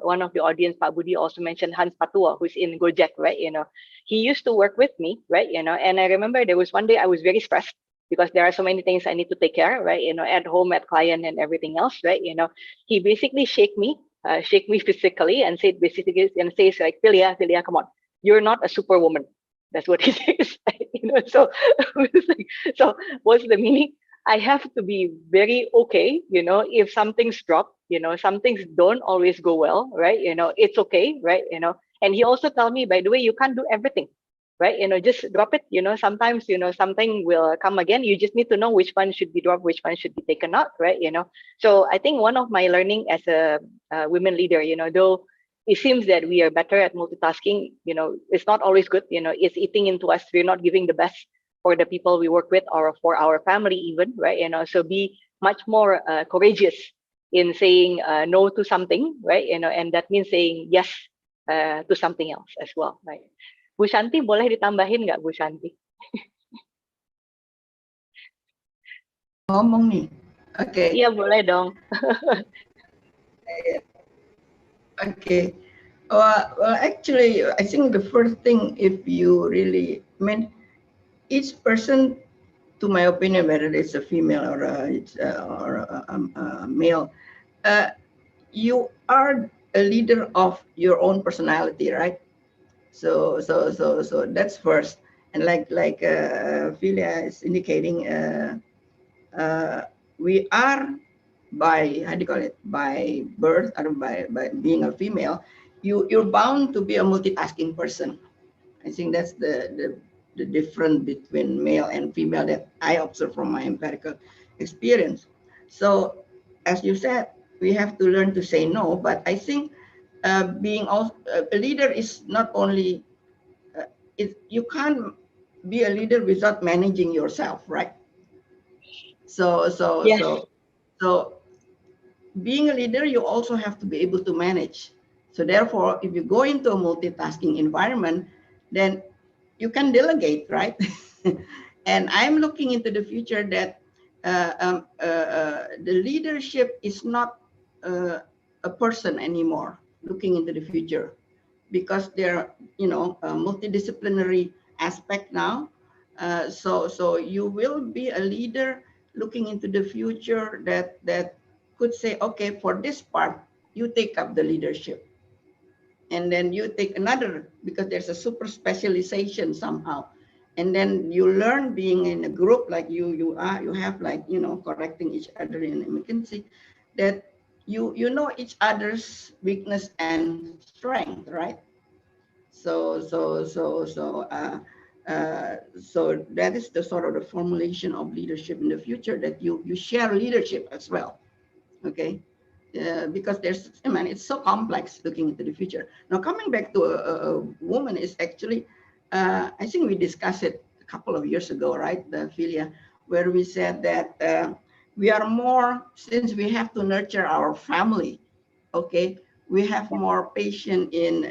one of the audience, Pak Budi, also mentioned Hans Patua, who's in Gojek, right? He used to work with me, right? And I remember there was one day I was very stressed, because there are so many things I need to take care of, right? At home, at client, and everything else, right? He basically shake me physically and says like, Philia, come on, you're not a superwoman. That's what he says. So what's the meaning? I have to be very okay, if something's dropped, some things don't always go well, right? It's okay, right? And he also tell me, by the way, you can't do everything, right? Just drop it. Sometimes, something will come again. You just need to know which one should be dropped, which one should be taken out, right? So I think one of my learning as a women leader, though it seems that we are better at multitasking, it's not always good. It's eating into us. We're not giving the best for the people we work with or for our family even, right? So be much more courageous in saying no to something, right? And that means saying yes to something else as well, right? Bu Shanti, boleh ditambahin nggak, Bu Shanti? Ngomong nih, oke. Iya, boleh dong. Okay. Well, actually, I think the first thing, if you really, each person, to my opinion, whether it's a female or a male, you are a leader of your own personality, right? So that's first. And like Philia is indicating, we are by, how do you call it, by birth or by being a female, you're bound to be a multitasking person. I think that's the difference between male and female that I observe from my empirical experience. So as you said, we have to learn to say no, but I think being also a leader is not only, you can't be a leader without managing yourself, right? So being a leader, you also have to be able to manage. So therefore, if you go into a multitasking environment, then you can delegate, right? And I'm looking into the future that the leadership is not a person anymore, looking into the future, because there are, multidisciplinary aspect now. So you will be a leader looking into the future that could say, okay, for this part, you take up the leadership. And then you take another, because there's a super specialization somehow. And then you learn being in a group like you have, like, correcting each other in McKinsey, that you know each other's weakness and strength, right? So that is the sort of the formulation of leadership in the future, that you share leadership as well, okay? Because it's so complex looking into the future. Now, coming back to a woman is actually, I think we discussed it a couple of years ago, right, Philia, where we said that we are more, since we have to nurture our family, okay, we have more patience in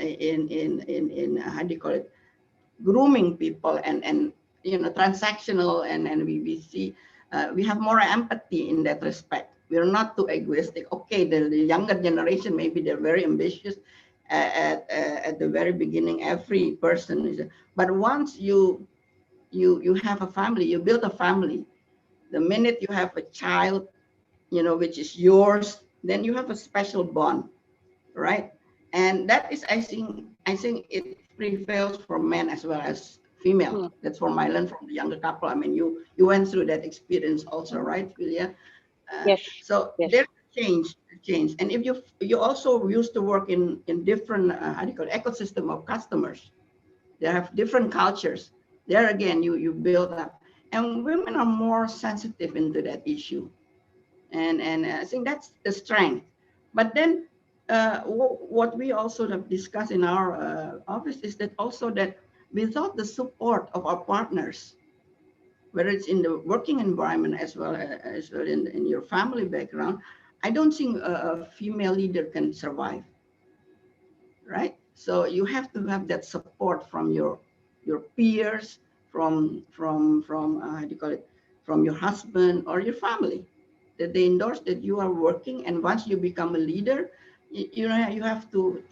how do you call it, grooming people and transactional, and we see we have more empathy in that respect. We're not too egoistic. Okay, the younger generation, maybe they're very ambitious at the very beginning. Every person is, but once you have a family, you build a family. The minute you have a child, which is yours, then you have a special bond, right? And that is, I think it prevails for men as well as female. That's from I learned from the younger couple. I mean, you went through that experience also, right, Philia? Yes. So yes. there's change. And if you also used to work in different how do you call it, ecosystem of customers, they have different cultures. There again, you build up, and women are more sensitive into that issue, and I think that's the strength. But then what we also have discussed in our office is that also that without the support of our partners, whether it's in the working environment as well in your family background, I don't think a female leader can survive, right? So you have to have that support from your peers, from how do you call it, from your husband or your family, that they endorse that you are working. And once you become a leader, you have to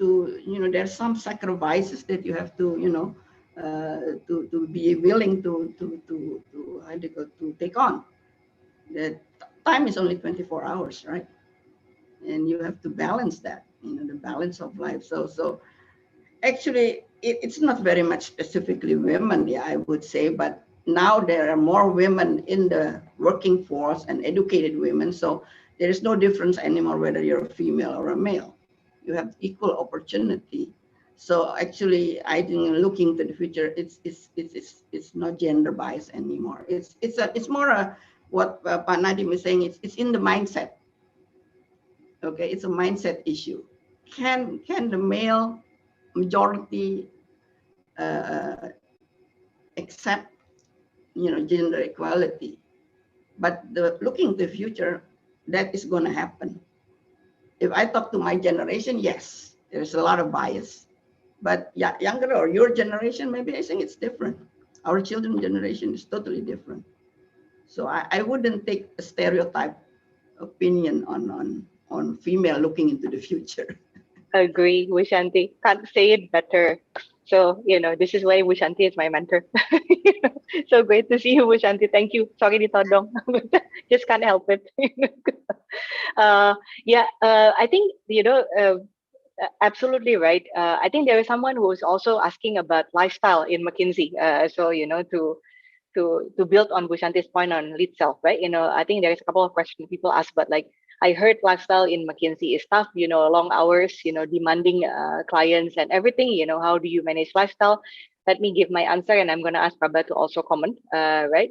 there's some sacrifices that you have to to be willing to take on. The time is only 24 hours, right? And you have to balance that, the balance of life. So actually, it's not very much specifically women, yeah, I would say, but now there are more women in the working force and educated women. So there is no difference anymore whether you're a female or a male. You have equal opportunity. So actually, I think looking to the future, it's not gender bias anymore. It's more what Pak Nadim is saying. It's in the mindset. Okay, it's a mindset issue. Can the male majority accept gender equality? But looking to the future, that is going to happen. If I talk to my generation, yes, there's a lot of bias. But younger or your generation, maybe I think it's different. Our children's generation is totally different. So I wouldn't take a stereotype opinion on female looking into the future. Agree, Wushanti. Can't say it better. So, this is why Wushanti is my mentor. So great to see you, Bu Shanti. Thank you. Sorry ditodong, just can't help it. I think absolutely right. I think there is someone who is also asking about lifestyle in McKinsey. To build on Bu Shanti's point on lead self, right? I think there is a couple of questions people ask, but like I heard lifestyle in McKinsey is tough. Long hours, demanding clients and everything. How do you manage lifestyle? Let me give my answer, and I'm going to ask Prabha to also comment, right?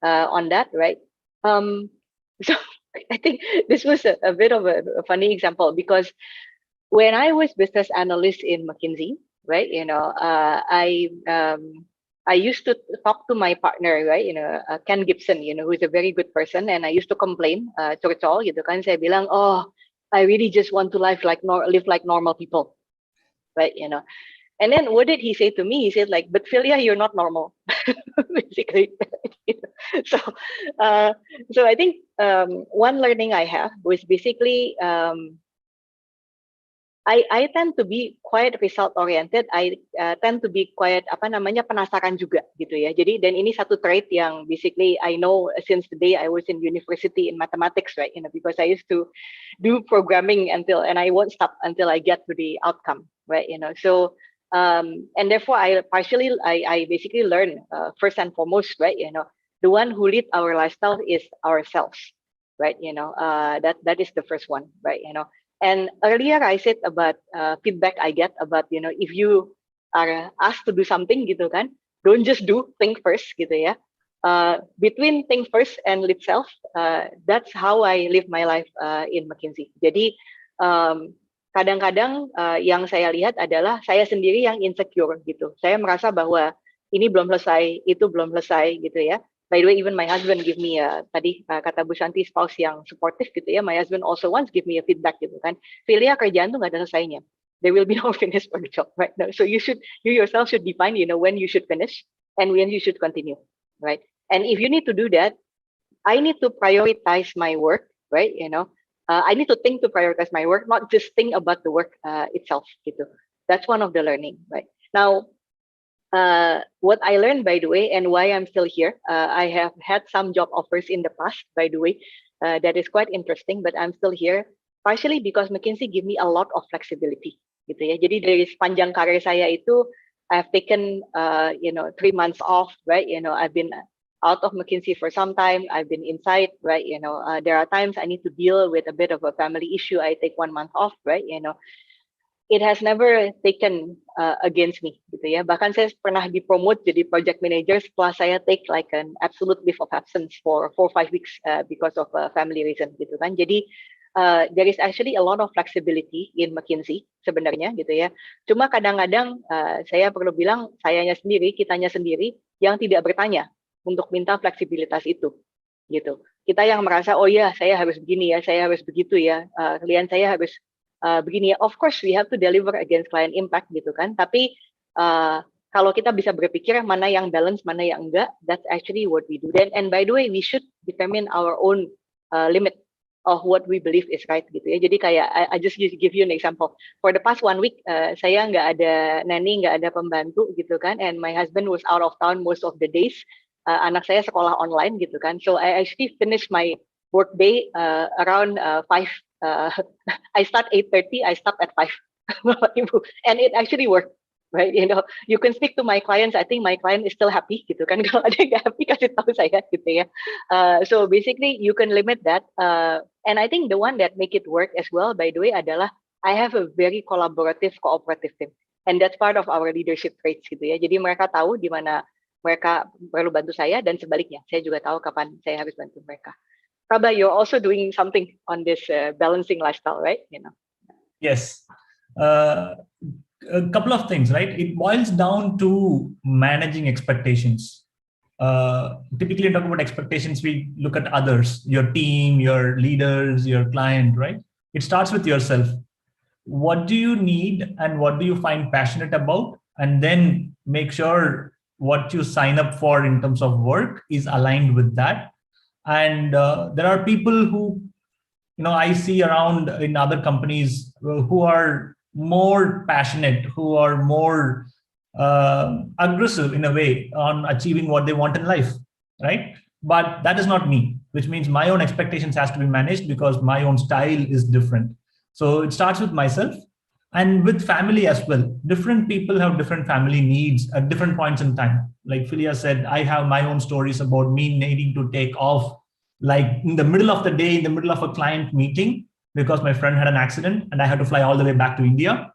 On that, right? So I think this was a bit of a funny example, because when I was business analyst in McKinsey, right? I used to talk to my partner, right? Ken Gibson, who is a very good person, and I used to complain, curcol, kan. Saya bilang, oh, I really just want to live like normal people, right? And then what did he say to me? He said like, but Philia, you're not normal, basically. So I think one learning I have was basically I tend to be quite result oriented. I tend to be quite penasaran juga gitu ya. Jadi dan ini satu trait yang basically I know since the day I was in university in mathematics, right? Because I used to do programming and I won't stop until I get to the outcome, right? So and therefore I basically learn first and foremost, right? The one who lead our lifestyle is ourselves, right? That is the first one, right? And earlier I said about feedback I get about, if you are asked to do something gitu kan, don't just think first gitu ya. Between think first and lead self, that's how I live my life in McKinsey. Jadi kadang-kadang yang saya lihat adalah saya sendiri yang insecure gitu. Saya merasa bahwa ini belum selesai, itu belum selesai gitu ya. By the way, even my husband give me tadi kata Bu Shanti spouse yang supportive gitu ya. My husband also once give me a feedback gitu kan. Philia, kerjaan tuh nggak ada selesainya. There will be no finish for the job, right? No. So you yourself should define, when you should finish and when you should continue, right? And if you need to do that, I need to prioritize my work, right? I need to think to prioritize my work, not just think about the work itself gitu. That's one of the learning, right? Now, what I learned, by the way, and why I'm still here, I have had some job offers in the past, by the way, that is quite interesting, but I'm still here, partially because McKinsey give me a lot of flexibility, gitu ya. Jadi dari sepanjang karir saya itu, I've taken, 3 months off, right? I've been out of McKinsey for some time. I've been inside, right? There are times I need to deal with a bit of a family issue. I take 1 month off, right? It has never taken against me, gitu ya. Bahkan saya pernah dipromote jadi project manager setelah saya take like an absolute leave of absence for 4 or 5 weeks because of family reason, gitu kan. Jadi there is actually a lot of flexibility in McKinsey sebenarnya, gitu ya. Cuma kadang-kadang saya perlu bilang kitanya sendiri yang tidak bertanya untuk minta fleksibilitas itu, gitu. Kita yang merasa, oh ya, saya harus begini ya, saya harus begitu ya, klien saya harus begini ya. Of course we have to deliver against client impact gitu kan, tapi kalau kita bisa berpikir mana yang balance, mana yang enggak, that's actually what we do. And by the way, we should determine our own limit of what we believe is right gitu ya. Jadi kayak I just give you an example. For the past 1 week saya nggak ada nanny, nggak ada pembantu gitu kan, and my husband was out of town most of the days. Anak saya sekolah online gitu kan, so I actually finished my work day around 5. I start 8:30, I stop at 5. And it actually worked, right? You can speak to my clients. I think my client is still happy, gitu kan. Kalau ada yang nggak happy, kasih tahu saya, gitu ya. So basically, you can limit that. And I think the one that make it work as well, by the way, adalah I have a very collaborative, cooperative team, and that's part of our leadership traits, gitu ya. Jadi mereka tahu di mana mereka perlu bantu saya, dan sebaliknya, saya juga tahu kapan saya harus bantu mereka. Prabha, you're also doing something on this balancing lifestyle, right? Yes. A couple of things, right? It boils down to managing expectations. Typically, talk about expectations, we look at others, your team, your leaders, your client, right? It starts with yourself. What do you need and what do you find passionate about? And then make sure what you sign up for in terms of work is aligned with that. And there are people who, I see around in other companies who are more passionate, who are more aggressive in a way on achieving what they want in life, right? But that is not me, which means my own expectations has to be managed because my own style is different. So it starts with myself and with family as well. Different people have different family needs at different points in time. Like Philia said, I have my own stories about me needing to take off, like in the middle of the day, in the middle of a client meeting, because my friend had an accident and I had to fly all the way back to India.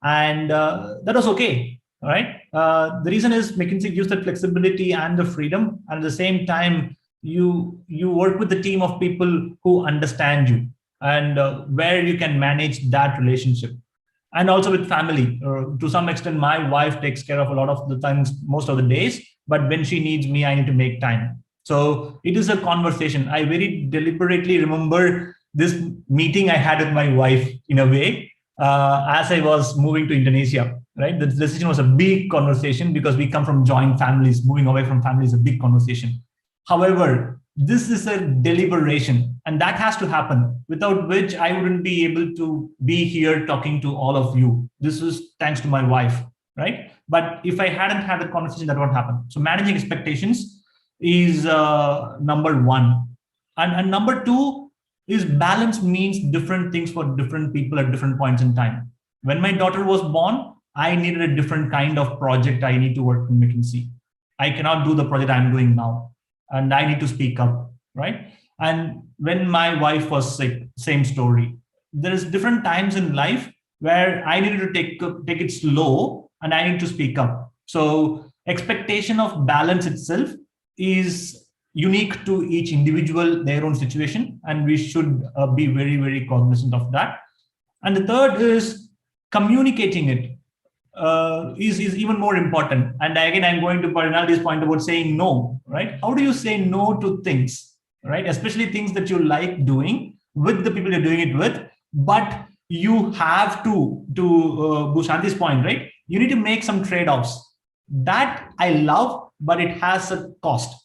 And that was okay. All right. The reason is McKinsey gives that flexibility and the freedom, and at the same time, you work with a team of people who understand you and where you can manage that relationship. And also with family, to some extent, my wife takes care of a lot of the times, most of the days. But when she needs me, I need to make time. So it is a conversation. I very deliberately remember this meeting I had with my wife in a way as I was moving to Indonesia. Right, the decision was a big conversation because we come from joint families. Moving away from family is a big conversation. However, this is a deliberation, and that has to happen, without which I wouldn't be able to be here talking to all of you. This is thanks to my wife, right? But if I hadn't had the conversation, that won't happen. So managing expectations is number one. And number two is balance means different things for different people at different points in time. When my daughter was born, I needed a different kind of project. I need to work in McKinsey. I cannot do the project I'm doing now. And I need to speak up, right? And when my wife was sick, same story. There is different times in life where I needed to take it slow and I need to speak up. So expectation of balance itself is unique to each individual, their own situation. And we should be very, very cognizant of that. And the third is communicating it. Is even more important. And again, I'm going to Parinaldi's point about saying no, right? How do you say no to things, right? Especially things that you like doing with the people you're doing it with, but you have to Bhushanti's point, right? You need to make some trade-offs. That I love, but it has a cost.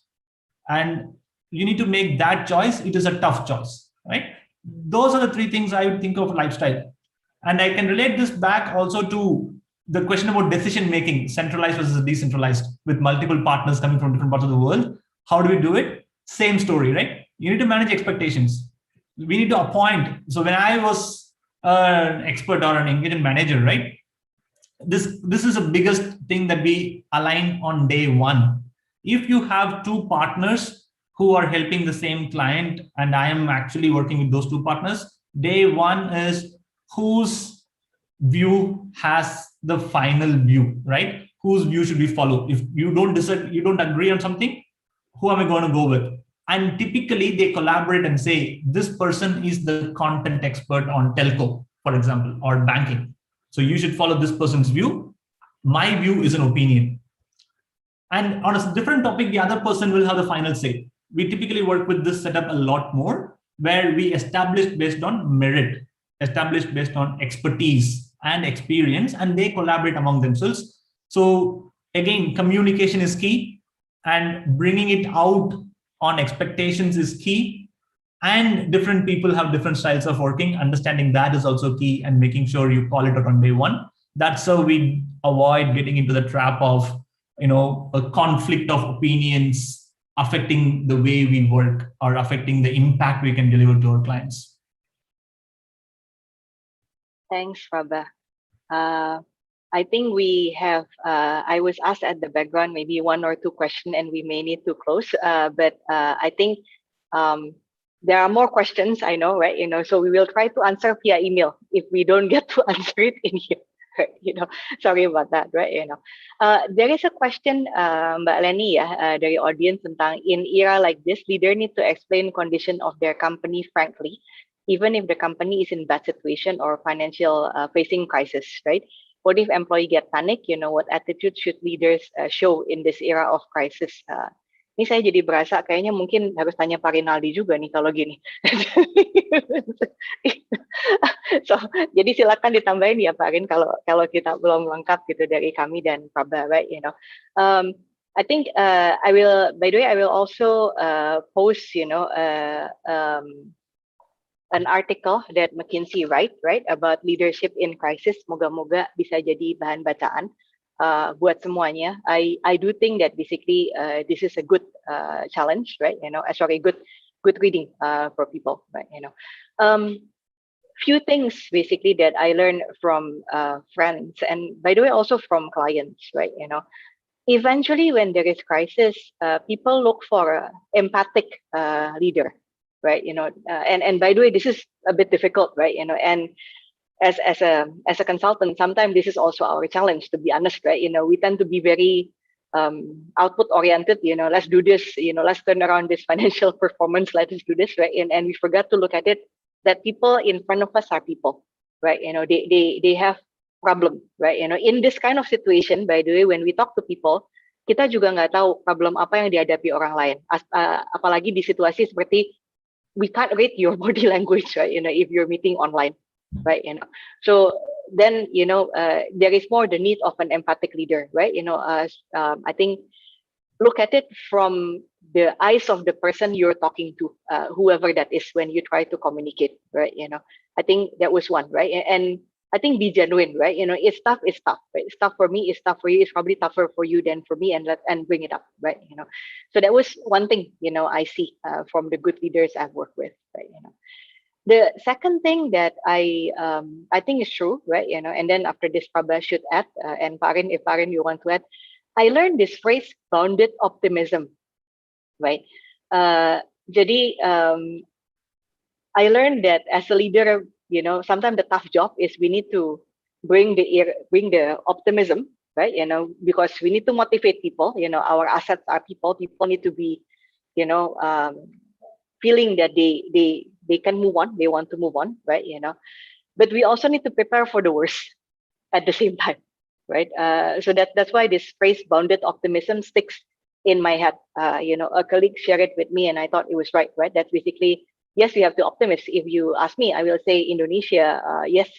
And you need to make that choice. It is a tough choice, right? Those are the three things I would think of lifestyle. And I can relate this back also to the question about decision making, centralized versus decentralized, with multiple partners coming from different parts of the world. How do we do it? Same story, right? You need to manage expectations. We need to appoint. So when I was an expert or an engagement manager, right? This is the biggest thing that we align on day one. If you have two partners who are helping the same client, and I am actually working with those two partners, day one is whose view has the final view, right? Whose view should we follow? If you don't decide, you don't agree on something, who am I going to go with? And typically they collaborate and say, this person is the content expert on telco, for example, or banking. So you should follow this person's view. My view is an opinion. And on a different topic, the other person will have the final say. We typically work with this setup a lot more, where we establish based on merit, establish based on expertise and experience, and they collaborate among themselves. So again, communication is key, and bringing it out on expectations is key. And different people have different styles of working. Understanding that is also key, and making sure you call it out on day one. That's how we avoid getting into the trap of, a conflict of opinions affecting the way we work or affecting the impact we can deliver to our clients. Thanks, Prabha. I think we have, I was asked at the background, maybe one or two questions, and we may need to close. But I think there are more questions, I know, right? So we will try to answer via email if we don't get to answer it in here. Sorry about that, right? There is a question, Mbak Leni, dari audience tentang, in era like this, leader need to explain condition of their company frankly, even if the company is in bad situation or financial facing crisis, right? What if employee get panic? What attitude should leaders show in this era of crisis? Ini saya jadi berasa kayaknya mungkin harus tanya Pak Rinaldi juga nih kalau gini. So, jadi silakan ditambahin ya Pak Rin kalau kita belum lengkap gitu dari kami dan Prabha, right? I think I will. By the way, I will also post, an article that McKinsey write, right, about leadership in crisis. Moga-moga bisa jadi bahan bacaan buat semuanya. I do think that basically this is a good challenge, right? Sorry, good reading for people, right? Few things basically that I learned from friends, and by the way also from clients, right? Eventually when there is crisis, people look for an empathic leader, right? And by the way, this is a bit difficult, right? And as a consultant, sometimes this is also our challenge, to be honest, right? We tend to be very output oriented. Let's do this. Let's turn around this financial performance. Let's do this, right? And we forgot to look at it that people in front of us are people, right? They have problem, right? In this kind of situation, by the way, when we talk to people, kita juga nggak tahu problem apa yang dihadapi orang lain. Apalagi di situasi seperti we can't read your body language, right? If you're meeting online, right? So then there is more the need of an empathic leader, right? I think look at it from the eyes of the person you're talking to, whoever that is, when you try to communicate, right? I think that was one, right? And I think be genuine, right? It's tough, right? It's tough for me, it's tough for you, it's probably tougher for you than for me, and bring it up, right? So that was one thing, I see from the good leaders I've worked with, right? The second thing that I think is true, right? And then after this, Prabha should add, and Parin, if Parin you want to add, I learned this phrase, bounded optimism, right? Jadi, I learned that as a leader, sometimes the tough job is we need to bring the optimism, right? Because we need to motivate people. Our assets are people. People need to be, feeling that they can move on. They want to move on, right? But we also need to prepare for the worst at the same time, right? So that's why this phrase bounded optimism sticks in my head. A colleague shared it with me and I thought it was right? That's basically, yes, we have to optimize. If you ask me, I will say Indonesia, yes,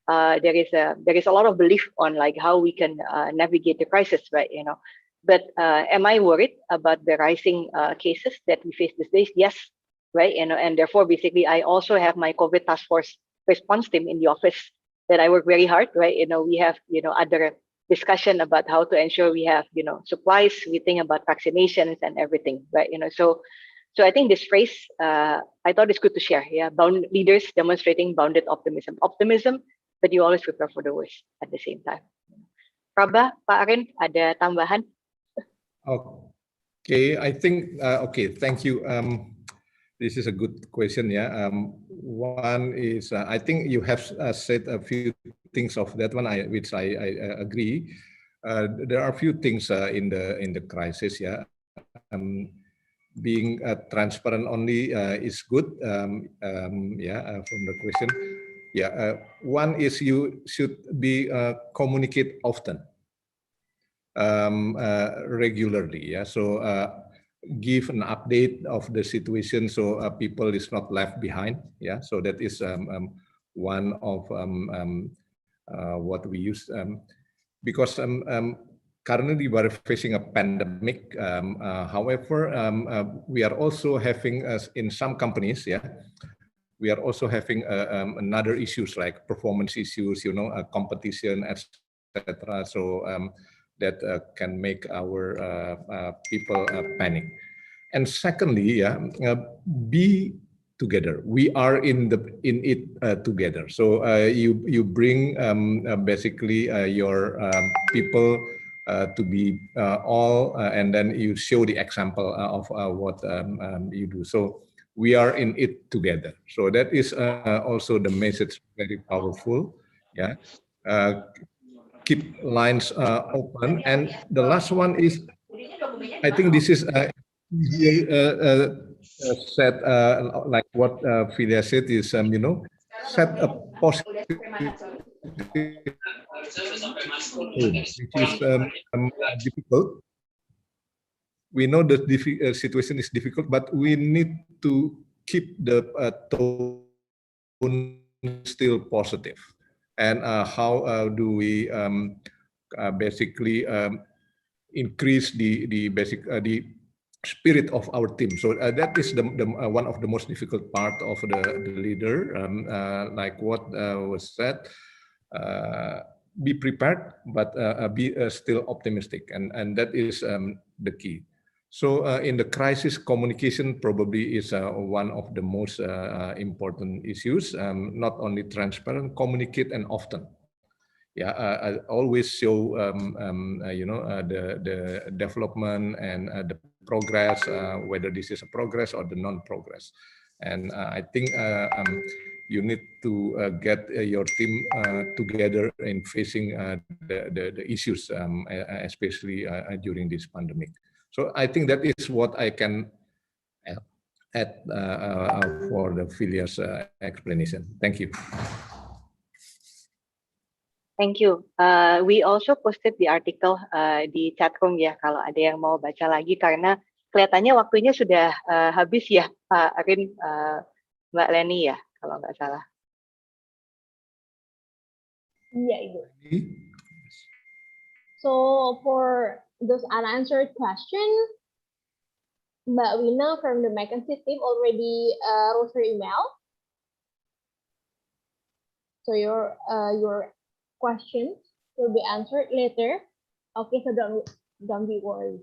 there is a lot of belief on like how we can navigate the crisis, right? But am I worried about the rising cases that we face these days? Yes, right? And therefore, basically, I also have my COVID task force response team in the office that I work very hard, right? We have, other discussion about how to ensure we have, supplies. We think about vaccinations and everything, right? So I think this phrase, I thought it's good to share. Yeah, leaders demonstrating bounded optimism. Optimism, but you always prepare for the worst at the same time. Prabha, Pak Arin, ada tambahan? Okay, I think, okay, thank you. This is a good question, yeah. One is, I think you have said a few things of that one, which I agree. There are a few things in the crisis, yeah. Being transparent only is good, yeah, from the question. Yeah, one is you should be communicate often, regularly, yeah. So give an update of the situation so people is not left behind, yeah. So that is one of what we use, because currently we are facing a pandemic. However, we are also having, in some companies, yeah, we are also having another issues like performance issues, competition, etc. So that can make our people panic. And secondly, yeah, be together. We are in it together. So you bring basically your people to be all, and then you show the example of what you do. So we are in it together. So that is also the message, very powerful. Yeah. Keep lines open. And the last one is, I think this is said like what Philia said is, set a positive which is difficult. We know that the situation is difficult, but we need to keep the tone still positive. And how do we basically increase the basic the spirit of our team? So that is the one of the most difficult part of the leader, like what was said. be prepared, but be still optimistic, and that is the key. So in the crisis, communication probably is one of the most important issues. Not only transparent, communicate and often. Yeah, always show the development and the progress, whether this is a progress or the non-progress. And I think you need to get your team together in facing the issues, especially during this pandemic. So I think that is what I can add for the Philia's explanation. Thank you. Thank you. We also posted the article di chat room ya, kalau ada yang mau baca lagi, karena kelihatannya waktunya sudah habis ya, Pak Arin, Mbak Leni ya, kalau nggak salah. Iya, Ibu. So for those unanswered questions, Mbak Wina from the McKinsey team already wrote her email. So your questions will be answered later. Okay, so don't be worried.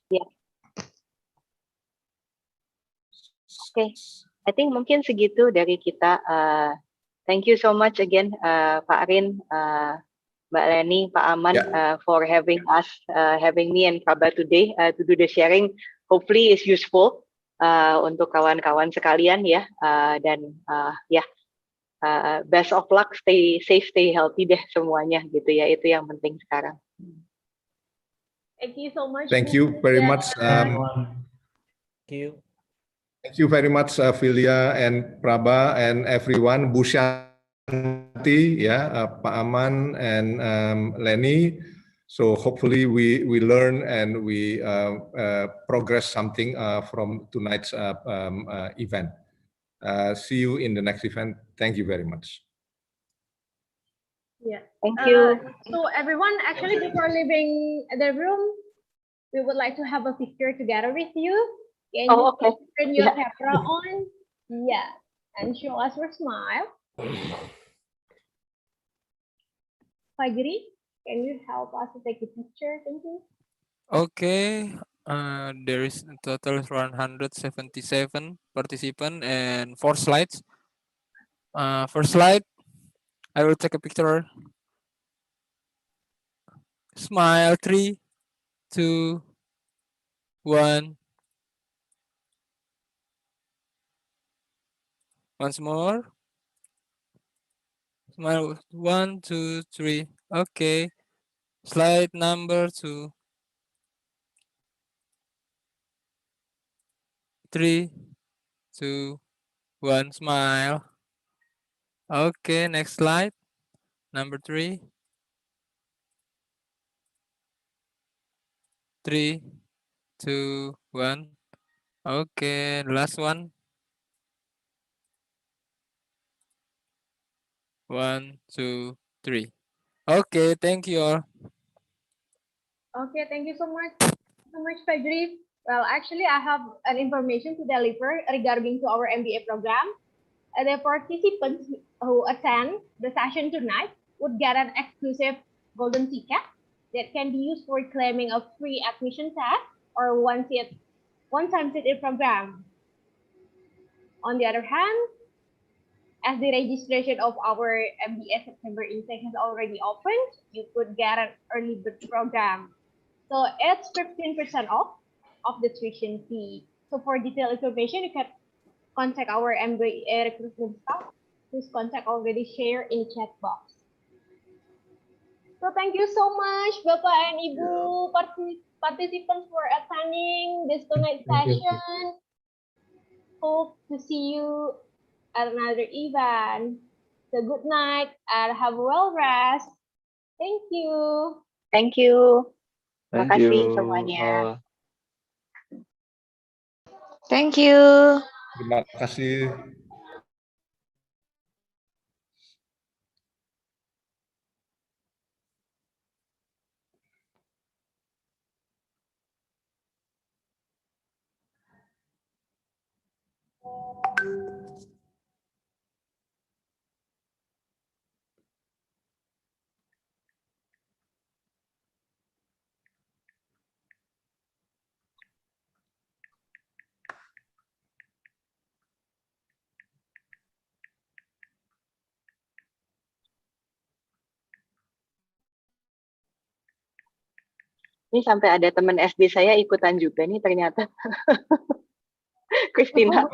Yeah. Okay, I think mungkin segitu dari kita. Thank you so much again, Pak Arin, Mbak Leni, Pak Aman, for having us, having me and Praba today to do the sharing. Hopefully it's useful untuk kawan-kawan sekalian ya, dan best of luck, stay safe, stay healthy deh semuanya gitu ya, itu yang penting sekarang. Thank you so much. Thank you very much. Thank you. Thank you very much, Philia and Praba and everyone, Bu Shanti, Pak Aman and Leni. So hopefully we learn and we progress something from tonight's event. See you in the next event. Thank you very much. Yeah. Thank you. So everyone, actually before leaving the room, we would like to have a picture together with you. Can you okay. turn your camera on? Yeah, and show us your smile. Fajri, can you help us to take a picture? Thank you. Okay. There is a total of 177 participants and 4 slides. First slide, I will take a picture. Smile, 3, 2, 1. Once more. Smile, 1, 2, 3. Okay. Slide number 2. 3, 2, 1. Smile. Okay, next slide. Number 3. 3, 2, 1. Okay, last one. 1, 2, 3. Okay, thank you all. Okay, thank you so much. Fajri. Well, actually, I have an information to deliver regarding to our MBA program. The participants who attend the session tonight would get an exclusive golden ticket that can be used for claiming a free admission test or one-time seat program. On the other hand, as the registration of our MBA September intake has already opened, you could get an early bird program. So it's 15% off of the tuition fee. So for detailed information, you can contact our MBA recruitment staff, whose contact already shared in the chat box. So thank you so much, Bapak and Ibu participants for attending this tonight session. Hope to see you at another event. So good night and have a well rest. Thank you. Thank you. Thank Terima kasih you. semuanya. Thank you. Terima kasih. Ini sampai ada teman SD saya ikutan juga nih ternyata. Christina.